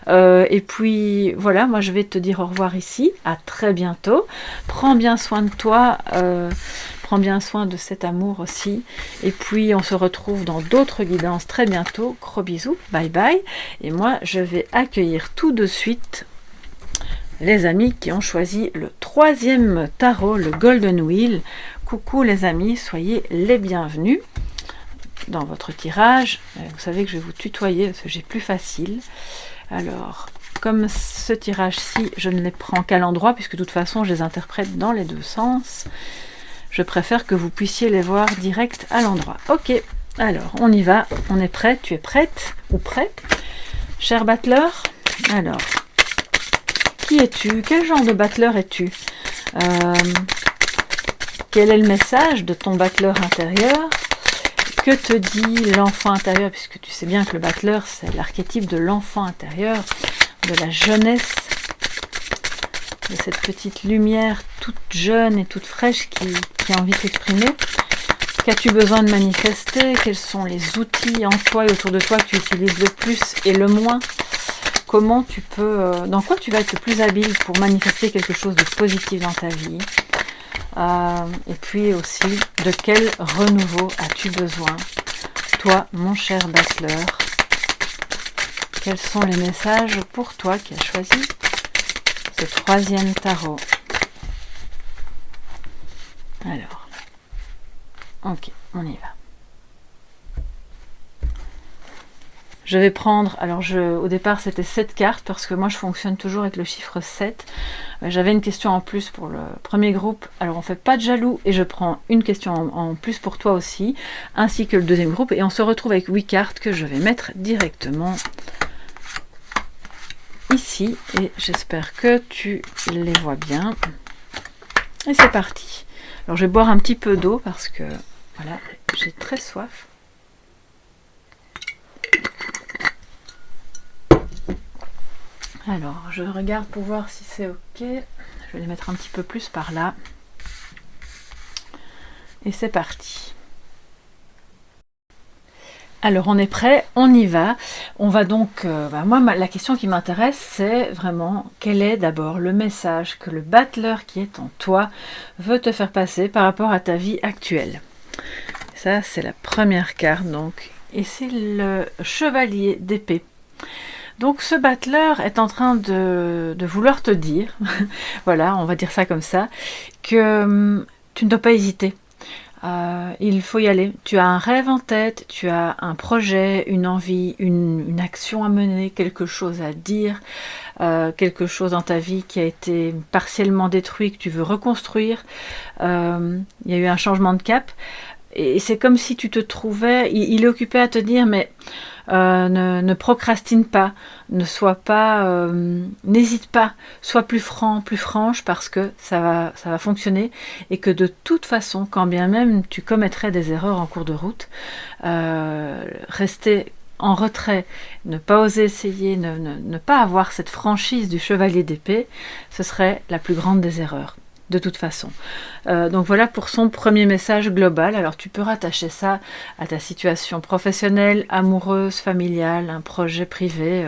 Et puis voilà, moi je vais te dire au revoir ici, à très bientôt. Prends bien soin de toi. Prends bien soin de cet amour aussi. Et puis, on se retrouve dans d'autres guidances très bientôt. Gros bisous, bye bye. Et moi, je vais accueillir tout de suite les amis qui ont choisi le 3e tarot, le Golden Wheel. Coucou les amis, soyez les bienvenus dans votre tirage. Vous savez que je vais vous tutoyer parce que j'ai plus facile. Alors, comme ce tirage-ci, je ne les prends qu'à l'endroit puisque de toute façon, je les interprète dans les deux sens. Je préfère que vous puissiez les voir direct à l'endroit. Ok, alors on y va. On est prêt. Tu es prête ou prêt, cher battleur? Alors, qui es-tu? Quel genre de battleur es-tu? Quel est le message de ton battleur intérieur? Que te dit l'enfant intérieur? Puisque tu sais bien que le battleur, c'est l'archétype de l'enfant intérieur, de la jeunesse, de cette petite lumière toute jeune et toute fraîche qui a envie de s'exprimer. Qu'as-tu besoin de manifester? Quels sont les outils en toi et autour de toi que tu utilises le plus et le moins? Comment tu peux, dans quoi tu vas être le plus habile pour manifester quelque chose de positif dans ta vie? Et puis aussi, de quel renouveau as-tu besoin, toi, mon cher battleur? Quels sont les messages pour toi qui as choisi ce 3e tarot? Alors, ok, on y va. Je vais prendre, alors au départ c'était 7 cartes parce que moi je fonctionne toujours avec le chiffre 7. J'avais une question en plus pour le premier groupe, alors on fait pas de jaloux et je prends une question en plus pour toi aussi, ainsi que le deuxième groupe et on se retrouve avec 8 cartes que je vais mettre directement ici et j'espère que tu les vois bien. Et c'est parti. Alors je vais boire un petit peu d'eau parce que voilà, j'ai très soif. Alors je regarde pour voir si c'est ok. Je vais les mettre un petit peu plus par là. Et c'est parti. Alors on est prêt, on y va. On va donc, moi la question qui m'intéresse c'est vraiment quel est d'abord le message que le battleur qui est en toi veut te faire passer par rapport à ta vie actuelle. Ça c'est la première carte donc, et c'est le chevalier d'épée. Donc ce battleur est en train de vouloir te dire, voilà on va dire ça comme ça, que tu ne dois pas hésiter. Il faut y aller. Tu as un rêve en tête, tu as un projet, une envie, une action à mener, quelque chose à dire, quelque chose dans ta vie qui a été partiellement détruit, que tu veux reconstruire. Il y a eu un changement de cap. Et c'est comme si tu te trouvais, il est occupé à te dire, mais ne procrastine pas, ne sois pas, n'hésite pas, sois plus franc, plus franche parce que ça va fonctionner et que de toute façon, quand bien même tu commettrais des erreurs en cours de route, rester en retrait, ne pas oser essayer, ne pas avoir cette franchise du chevalier d'épée, ce serait la plus grande des erreurs. De toute façon. Donc voilà pour son premier message global. Alors tu peux rattacher ça à ta situation professionnelle, amoureuse, familiale, un projet privé,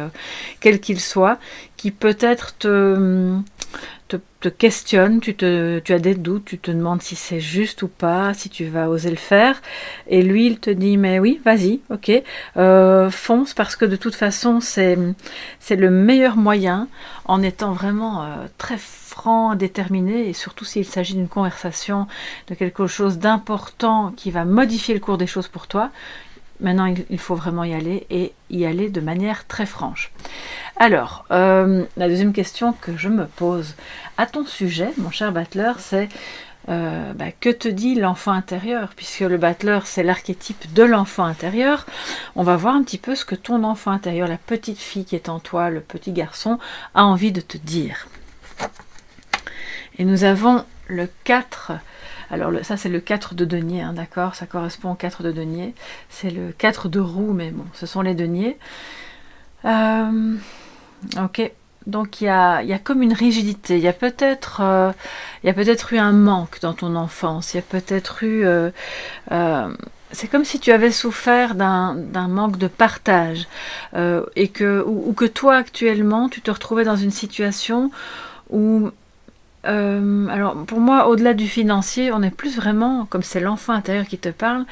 quel qu'il soit, qui peut-être te questionne, tu as des doutes, tu te demandes si c'est juste ou pas, si tu vas oser le faire. Et lui, il te dit, mais oui, vas-y, ok, fonce, parce que de toute façon, c'est le meilleur moyen, en étant vraiment très franc, déterminé, et surtout s'il s'agit d'une conversation, de quelque chose d'important qui va modifier le cours des choses pour toi. Maintenant, il faut vraiment y aller, et y aller de manière très franche. Alors, la deuxième question que je me pose à ton sujet, mon cher battleur, c'est que te dit l'enfant intérieur? Puisque le battleur, c'est l'archétype de l'enfant intérieur. On va voir un petit peu ce que ton enfant intérieur, la petite fille qui est en toi, le petit garçon, a envie de te dire. Et nous avons le 4. Alors ça c'est le 4 de denier, hein, d'accord? Ça correspond au 4 de denier. C'est le 4 de roue, mais bon, ce sont les deniers. Ok. Donc il y a comme une rigidité, il y a peut-être eu un manque dans ton enfance, il y a peut-être eu... c'est comme si tu avais souffert d'un manque de partage, ou que toi actuellement tu te retrouvais dans une situation où... alors pour moi, au-delà du financier, on est plus vraiment, comme c'est l'enfant intérieur qui te parle,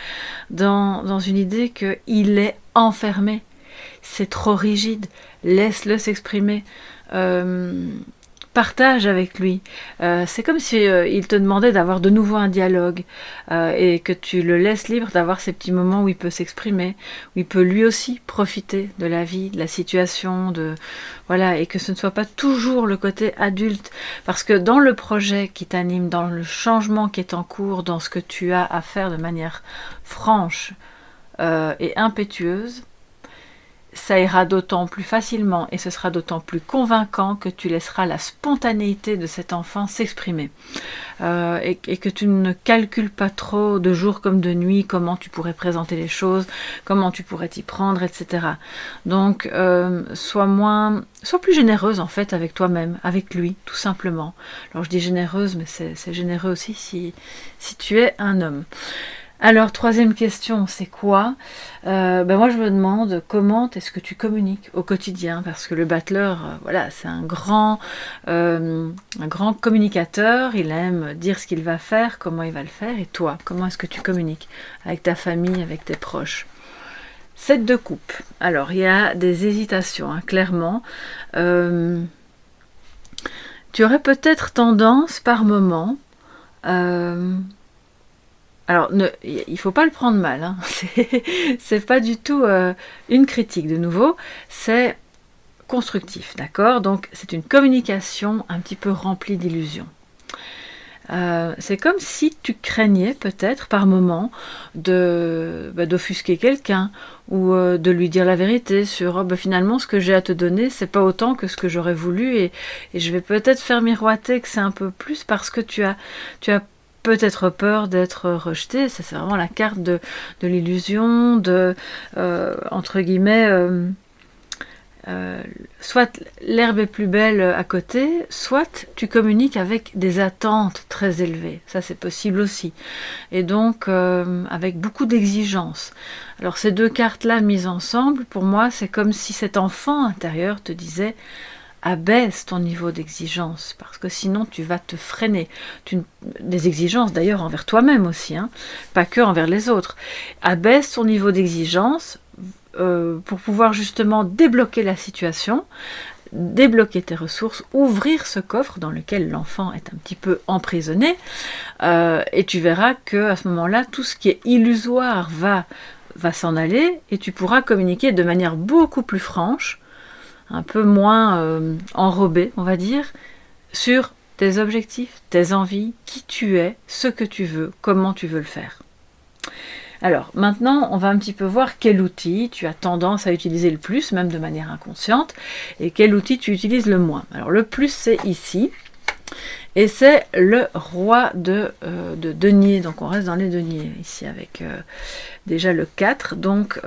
dans une idée qu'il est enfermé. C'est trop rigide, laisse-le s'exprimer. Partage avec lui. C'est comme si il te demandait d'avoir de nouveau un dialogue et que tu le laisses libre d'avoir ces petits moments où il peut s'exprimer, où il peut lui aussi profiter de la vie, de la situation, voilà, et que ce ne soit pas toujours le côté adulte, parce que dans le projet qui t'anime, dans le changement qui est en cours, dans ce que tu as à faire de manière franche et impétueuse, ça ira d'autant plus facilement et ce sera d'autant plus convaincant que tu laisseras la spontanéité de cet enfant s'exprimer et que tu ne calcules pas trop de jour comme de nuit comment tu pourrais présenter les choses, comment tu pourrais t'y prendre, etc. Donc sois plus généreuse en fait avec toi-même, avec lui, tout simplement. Alors je dis généreuse, mais c'est généreux aussi si tu es un homme. Alors, troisième question, c'est quoi? Moi, je me demande comment est-ce que tu communiques au quotidien, parce que le battleur, voilà, c'est un grand communicateur, il aime dire ce qu'il va faire, comment il va le faire, et toi, comment est-ce que tu communiques avec ta famille, avec tes proches? 7 de coupe. Alors, il y a des hésitations, hein, clairement. Tu aurais peut-être tendance, par moment, alors, il ne faut pas le prendre mal, hein. C'est pas du tout une critique de nouveau, c'est constructif, d'accord? Donc, c'est une communication un petit peu remplie d'illusions. C'est comme si tu craignais peut-être par moment d'offusquer quelqu'un ou de lui dire la vérité sur finalement ce que j'ai à te donner, c'est pas autant que ce que j'aurais voulu et je vais peut-être faire miroiter que c'est un peu plus parce que tu as peut-être peur d'être rejeté. Ça, c'est vraiment la carte de l'illusion, entre guillemets, soit l'herbe est plus belle à côté, soit tu communiques avec des attentes très élevées. Ça, c'est possible aussi. Et donc, avec beaucoup d'exigences. Alors, ces deux cartes-là mises ensemble, pour moi, c'est comme si cet enfant intérieur te disait: abaisse ton niveau d'exigence, parce que sinon tu vas te freiner. Des exigences d'ailleurs envers toi-même aussi, hein, pas que envers les autres. Abaisse ton niveau d'exigence pour pouvoir justement débloquer la situation, débloquer tes ressources, ouvrir ce coffre dans lequel l'enfant est un petit peu emprisonné, et tu verras que à ce moment-là, tout ce qui est illusoire va s'en aller, et tu pourras communiquer de manière beaucoup plus franche, un peu moins enrobé, on va dire, sur tes objectifs, tes envies, qui tu es, ce que tu veux, comment tu veux le faire. Alors, maintenant, on va un petit peu voir quel outil tu as tendance à utiliser le plus, même de manière inconsciente, et quel outil tu utilises le moins. Alors, le plus, c'est ici, et c'est le roi de denier. Donc, on reste dans les deniers, ici, avec déjà le 4. Donc,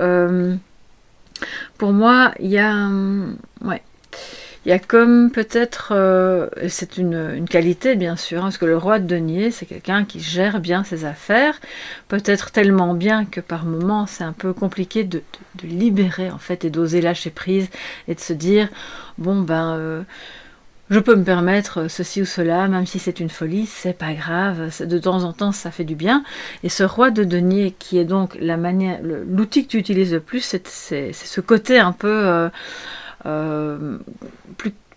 pour moi, il y a comme peut-être, c'est une qualité bien sûr, hein, parce que le roi de denier, c'est quelqu'un qui gère bien ses affaires, peut-être tellement bien que par moments c'est un peu compliqué de libérer en fait et d'oser lâcher prise et de se dire bon je peux me permettre ceci ou cela, même si c'est une folie, c'est pas grave, de temps en temps ça fait du bien. Et ce roi de denier qui est donc l'outil que tu utilises le plus, c'est ce côté un peu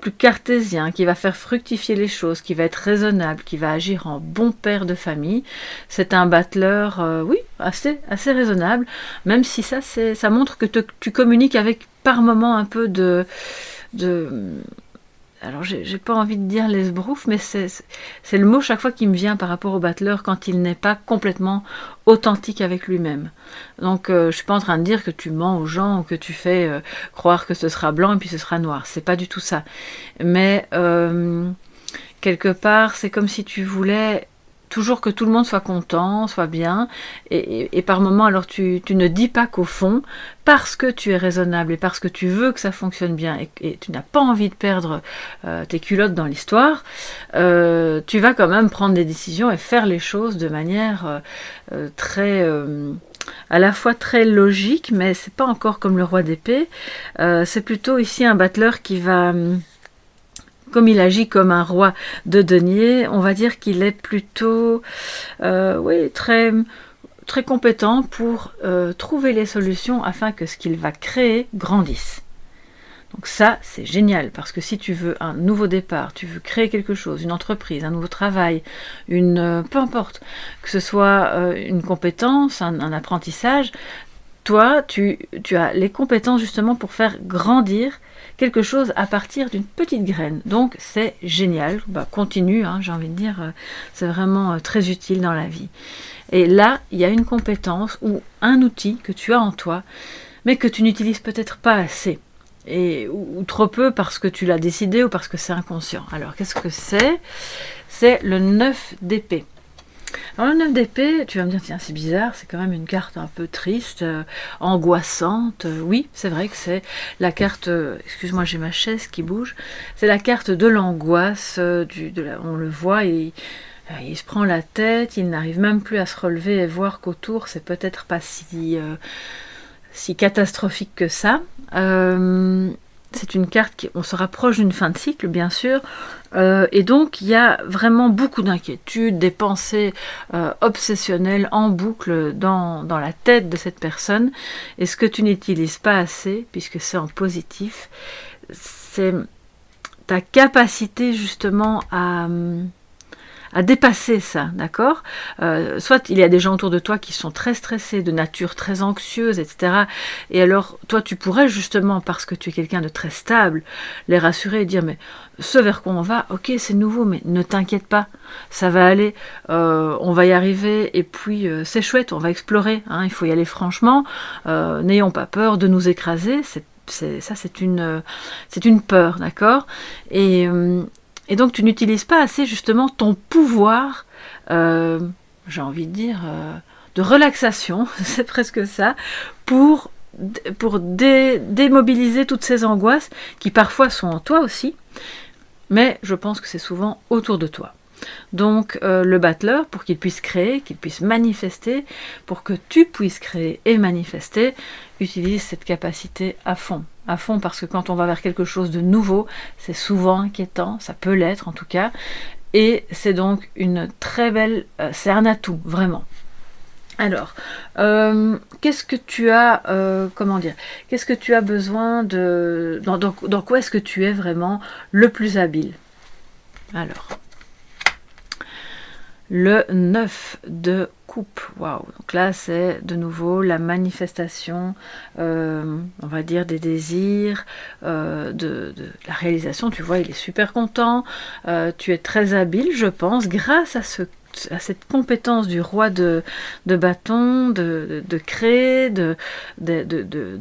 plus cartésien, qui va faire fructifier les choses, qui va être raisonnable, qui va agir en bon père de famille. C'est un battleur, oui, assez raisonnable, même si ça montre que tu communiques avec par moment un peu alors j'ai pas envie de dire l'esbrouf, mais c'est le mot chaque fois qui me vient par rapport au battleur quand il n'est pas complètement authentique avec lui-même. Donc je suis pas en train de dire que tu mens aux gens ou que tu fais croire que ce sera blanc et puis ce sera noir. C'est pas du tout ça. Mais quelque part, c'est comme si tu voulais toujours que tout le monde soit content, soit bien, et par moments, alors tu ne dis pas qu'au fond, parce que tu es raisonnable et parce que tu veux que ça fonctionne bien et tu n'as pas envie de perdre tes culottes dans l'histoire, tu vas quand même prendre des décisions et faire les choses de manière très... à la fois très logique, mais c'est pas encore comme le roi d'épée, c'est plutôt ici un battleur qui va... Comme il agit comme un roi de denier, on va dire qu'il est plutôt oui, très, très compétent pour trouver les solutions afin que ce qu'il va créer grandisse. Donc ça, c'est génial, parce que si tu veux un nouveau départ, tu veux créer quelque chose, une entreprise, un nouveau travail, peu importe, que ce soit une compétence, un apprentissage, toi, tu as les compétences justement pour faire grandir quelque chose à partir d'une petite graine. Donc c'est génial, continue, hein, j'ai envie de dire, c'est vraiment très utile dans la vie. Et là, il y a une compétence ou un outil que tu as en toi, mais que tu n'utilises peut-être pas assez, ou trop peu parce que tu l'as décidé ou parce que c'est inconscient. Alors qu'est-ce que c'est? C'est le 9 d'épée. Alors le 9 d'épée, tu vas me dire, tiens, c'est bizarre, c'est quand même une carte un peu triste, angoissante. Oui, c'est vrai que c'est la carte, excuse-moi, j'ai ma chaise qui bouge, c'est la carte de l'angoisse, on le voit, il se prend la tête, il n'arrive même plus à se relever et voir qu'autour, c'est peut-être pas si catastrophique que ça. C'est une carte on se rapproche d'une fin de cycle, bien sûr, et donc il y a vraiment beaucoup d'inquiétudes, des pensées obsessionnelles en boucle dans la tête de cette personne, et ce que tu n'utilises pas assez, puisque c'est en positif, c'est ta capacité justement à dépasser ça, d'accord? Soit il y a des gens autour de toi qui sont très stressés, de nature très anxieuse, etc. Et alors, toi, tu pourrais justement, parce que tu es quelqu'un de très stable, les rassurer et dire, mais ce vers quoi on va, ok, c'est nouveau, mais ne t'inquiète pas, ça va aller, on va y arriver, et puis c'est chouette, on va explorer, hein, il faut y aller franchement, n'ayons pas peur de nous écraser, c'est une peur, d'accord? Et donc tu n'utilises pas assez justement ton pouvoir, j'ai envie de dire, de relaxation, c'est presque ça, pour démobiliser toutes ces angoisses qui parfois sont en toi aussi, mais je pense que c'est souvent autour de toi. Donc le battleur, pour qu'il puisse créer, qu'il puisse manifester, pour que tu puisses créer et manifester, utilise cette capacité à fond, parce que quand on va vers quelque chose de nouveau, c'est souvent inquiétant, ça peut l'être en tout cas, et c'est donc une très belle, c'est un atout, vraiment. Alors, qu'est-ce que tu as, qu'est-ce que tu as besoin de, dans quoi est-ce que tu es vraiment le plus habile? Alors, le 9 de coupe, waouh, donc là c'est de nouveau la manifestation, on va dire des désirs, de la réalisation, tu vois, il est super content, tu es très habile, je pense, grâce à cette compétence du roi de bâton, de créer, de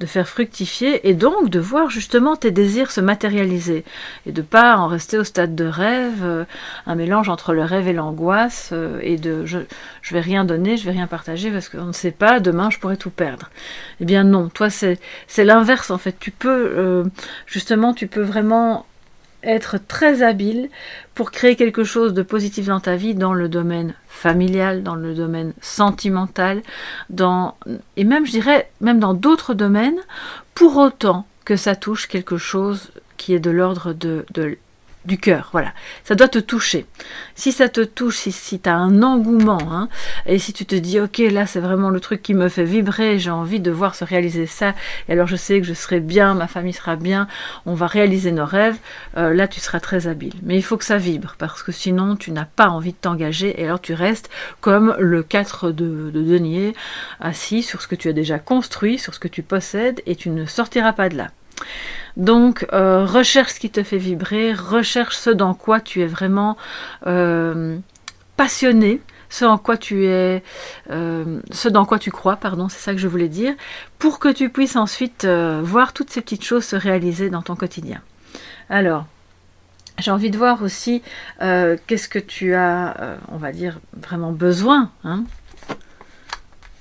faire fructifier, et donc de voir justement tes désirs se matérialiser, et de pas en rester au stade de rêve, un mélange entre le rêve et l'angoisse, et je vais rien donner, je vais rien partager, parce qu'on ne sait pas, demain je pourrais tout perdre. Eh bien non, toi c'est l'inverse en fait, tu peux vraiment être très habile pour créer quelque chose de positif dans ta vie, dans le domaine familial, dans le domaine sentimental, et même, je dirais, même dans d'autres domaines, pour autant que ça touche quelque chose qui est de l'ordre du cœur, voilà. Ça doit te toucher. Si ça te touche, si tu as un engouement, hein, et si tu te dis, ok, là c'est vraiment le truc qui me fait vibrer, j'ai envie de voir se réaliser ça, et alors je sais que je serai bien, ma famille sera bien, on va réaliser nos rêves, là tu seras très habile. Mais il faut que ça vibre, parce que sinon tu n'as pas envie de t'engager, et alors tu restes comme le 4 de denier, assis sur ce que tu as déjà construit, sur ce que tu possèdes, et tu ne sortiras pas de là. Donc, recherche ce qui te fait vibrer, recherche ce dans quoi tu es vraiment passionné, ce dans quoi tu crois, pardon, c'est ça que je voulais dire, pour que tu puisses ensuite voir toutes ces petites choses se réaliser dans ton quotidien. Alors, j'ai envie de voir aussi qu'est-ce que tu as, on va dire, vraiment besoin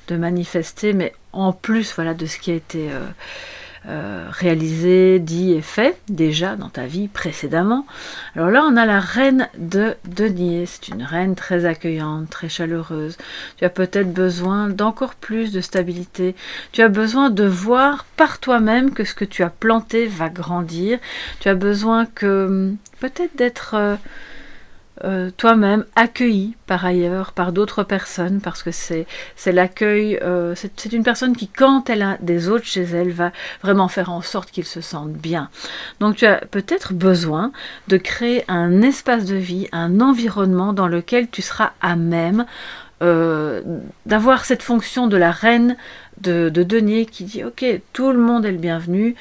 de manifester, mais en plus voilà, de ce qui a été réalisé, dit et fait déjà dans ta vie précédemment. Alors là, on a la reine de denier. C'est une reine très accueillante, très chaleureuse. Tu as peut-être besoin d'encore plus de stabilité. Tu as besoin de voir par toi-même que ce que tu as planté va grandir. Tu as besoin que peut-être d'être toi-même accueilli par ailleurs, par d'autres personnes, parce que c'est l'accueil, c'est une personne qui, quand elle a des autres chez elle, va vraiment faire en sorte qu'ils se sentent bien. Donc tu as peut-être besoin de créer un espace de vie, un environnement dans lequel tu seras à même d'avoir cette fonction de la reine de denier qui dit ok, tout le monde est le bienvenu,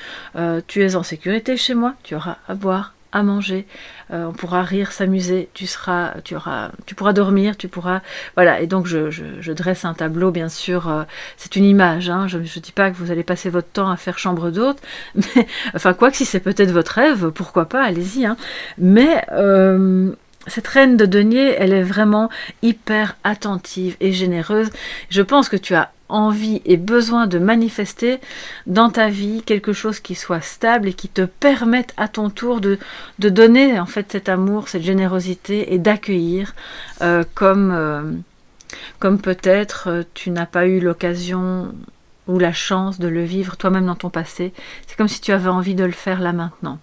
tu es en sécurité chez moi, tu auras à boire, à manger, on pourra rire, s'amuser, tu pourras dormir, tu pourras, voilà. Et donc je dresse un tableau, bien sûr, c'est une image, je ne dis pas que vous allez passer votre temps à faire chambre d'hôte, mais enfin quoi que si c'est peut-être votre rêve, pourquoi pas, allez-y, mais cette reine de denier, elle est vraiment hyper attentive et généreuse. Je pense que tu as envie et besoin de manifester dans ta vie quelque chose qui soit stable et qui te permette à ton tour de donner en fait cet amour, cette générosité et d'accueillir comme peut-être tu n'as pas eu l'occasion ou la chance de le vivre toi-même dans ton passé. C'est comme si tu avais envie de le faire là maintenant.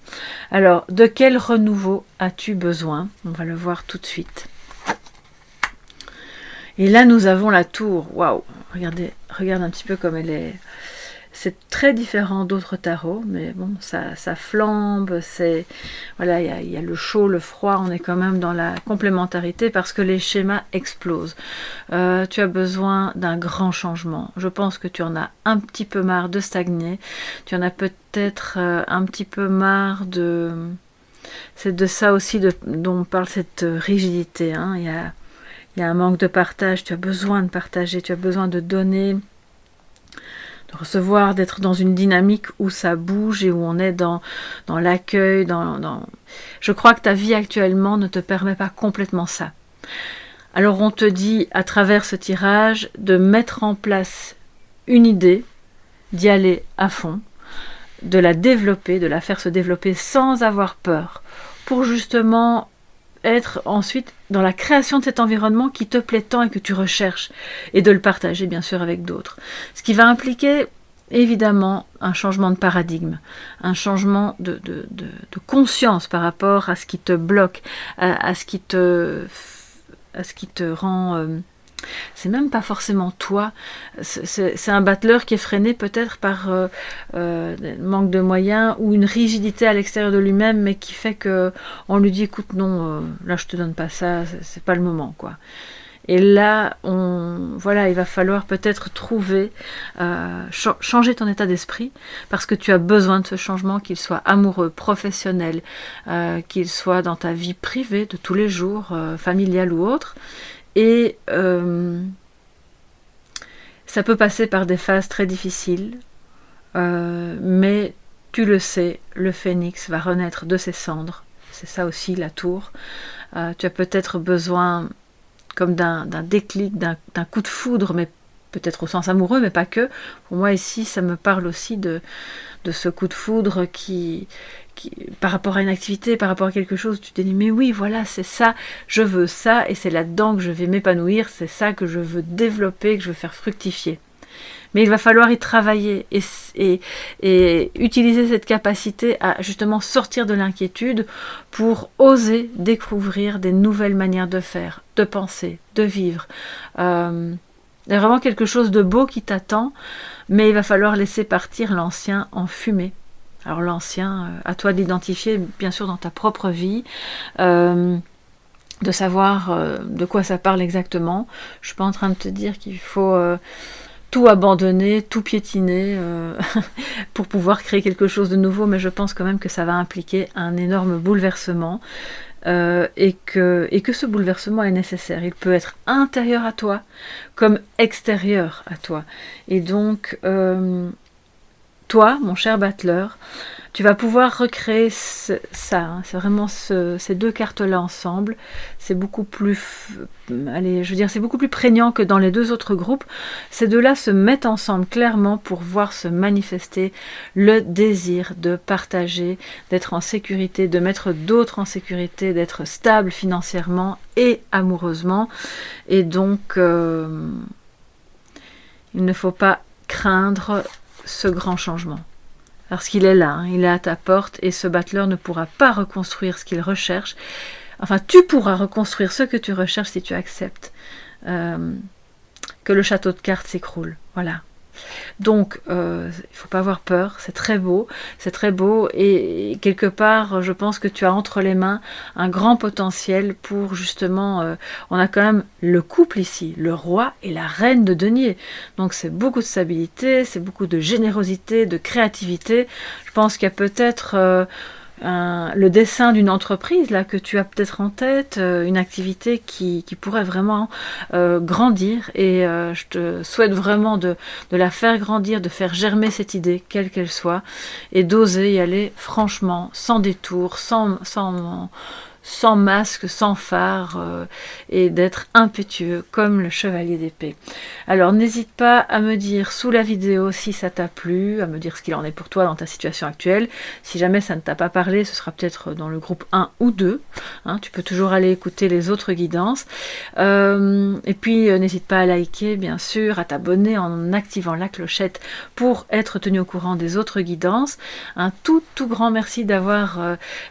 Alors, de quel renouveau as-tu besoin? On va le voir tout de suite. Et là, nous avons la tour. Waouh! Regarde un petit peu comme elle est. C'est très différent d'autres tarots, mais bon, ça flambe, voilà, il y a le chaud, le froid, on est quand même dans la complémentarité parce que les schémas explosent. Tu as besoin d'un grand changement. Je pense que tu en as un petit peu marre de stagner. Tu en as peut-être un petit peu marre de... C'est de ça aussi dont parle cette rigidité. Il y a un manque de partage. Tu as besoin de partager, tu as besoin de donner, de recevoir, d'être dans une dynamique où ça bouge et où on est dans l'accueil. Je crois que ta vie actuellement ne te permet pas complètement ça. Alors on te dit à travers ce tirage de mettre en place une idée, d'y aller à fond, de la développer, de la faire se développer sans avoir peur, pour justement être ensuite dans la création de cet environnement qui te plaît tant et que tu recherches, et de le partager bien sûr avec d'autres. Ce qui va impliquer évidemment un changement de paradigme, un changement de conscience par rapport à ce qui te bloque, à ce qui te rend... c'est même pas forcément toi, c'est un battleur qui est freiné peut-être par manque de moyens ou une rigidité à l'extérieur de lui-même, mais qui fait que on lui dit écoute non, là je te donne pas ça, c'est pas le moment quoi. Et là, voilà, il va falloir peut-être trouver, changer ton état d'esprit, parce que tu as besoin de ce changement, qu'il soit amoureux, professionnel, qu'il soit dans ta vie privée de tous les jours, familiale ou autre. Et ça peut passer par des phases très difficiles, mais tu le sais, le phénix va renaître de ses cendres. C'est ça aussi la tour. Tu as peut-être besoin comme d'un déclic, d'un coup de foudre, mais peut-être au sens amoureux, mais pas que. Pour moi ici, ça me parle aussi de ce coup de foudre qui par rapport à une activité, par rapport à quelque chose, tu te dis mais oui, voilà, c'est ça, je veux ça, et c'est là-dedans que je vais m'épanouir, c'est ça que je veux développer, que je veux faire fructifier. Mais il va falloir y travailler et utiliser cette capacité à justement sortir de l'inquiétude pour oser découvrir des nouvelles manières de faire, de penser, de vivre. Il y a vraiment quelque chose de beau qui t'attend, mais il va falloir laisser partir l'ancien en fumée. Alors l'ancien, à toi d'identifier bien sûr dans ta propre vie, de savoir de quoi ça parle exactement. Je ne suis pas en train de te dire qu'il faut tout abandonner, tout piétiner pour pouvoir créer quelque chose de nouveau, mais je pense quand même que ça va impliquer un énorme bouleversement et que ce bouleversement est nécessaire. Il peut être intérieur à toi comme extérieur à toi. Et donc, toi, mon cher battleur, tu vas pouvoir recréer ça, hein. C'est vraiment ces deux cartes-là ensemble. C'est beaucoup plus, allez, je veux dire, c'est beaucoup plus prégnant que dans les deux autres groupes. Ces deux-là se mettent ensemble clairement pour voir se manifester le désir de partager, d'être en sécurité, de mettre d'autres en sécurité, d'être stable financièrement et amoureusement. Et donc, il ne faut pas craindre ce grand changement. Parce qu'il est là, hein, il est à ta porte et ce battleur ne pourra pas reconstruire ce qu'il recherche. Enfin, tu pourras reconstruire ce que tu recherches si tu acceptes que le château de cartes s'écroule. Voilà. Donc, il ne faut pas avoir peur, c'est très beau et quelque part, je pense que tu as entre les mains un grand potentiel pour justement, on a quand même le couple ici, le roi et la reine de denier, donc c'est beaucoup de stabilité, c'est beaucoup de générosité, de créativité. Je pense qu'il y a peut-être le dessin d'une entreprise là que tu as peut-être en tête, une activité qui pourrait vraiment grandir et je te souhaite vraiment de la faire grandir, de faire germer cette idée, quelle qu'elle soit, et d'oser y aller franchement, sans détour, sans masque, sans phare, et d'être impétueux comme le chevalier d'épée. Alors n'hésite pas à me dire sous la vidéo si ça t'a plu, à me dire ce qu'il en est pour toi dans ta situation actuelle. Si jamais ça ne t'a pas parlé, ce sera peut-être dans le groupe 1 ou 2. Hein, tu peux toujours aller écouter les autres guidances. Et puis n'hésite pas à liker, bien sûr, à t'abonner en activant la clochette pour être tenu au courant des autres guidances. Un tout grand merci d'avoir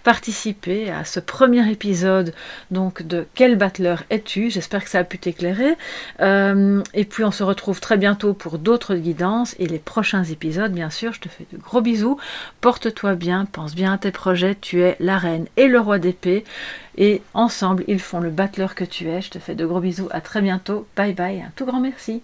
participé à ce premier épisode donc de Quel battleur es-tu? J'espère que ça a pu t'éclairer. Et puis on se retrouve très bientôt pour d'autres guidances et les prochains épisodes, bien sûr. Je te fais de gros bisous. Porte-toi bien, pense bien à tes projets. Tu es la reine et le roi d'épée. Et ensemble, ils font le battleur que tu es. Je te fais de gros bisous. À très bientôt. Bye bye. Un tout grand merci.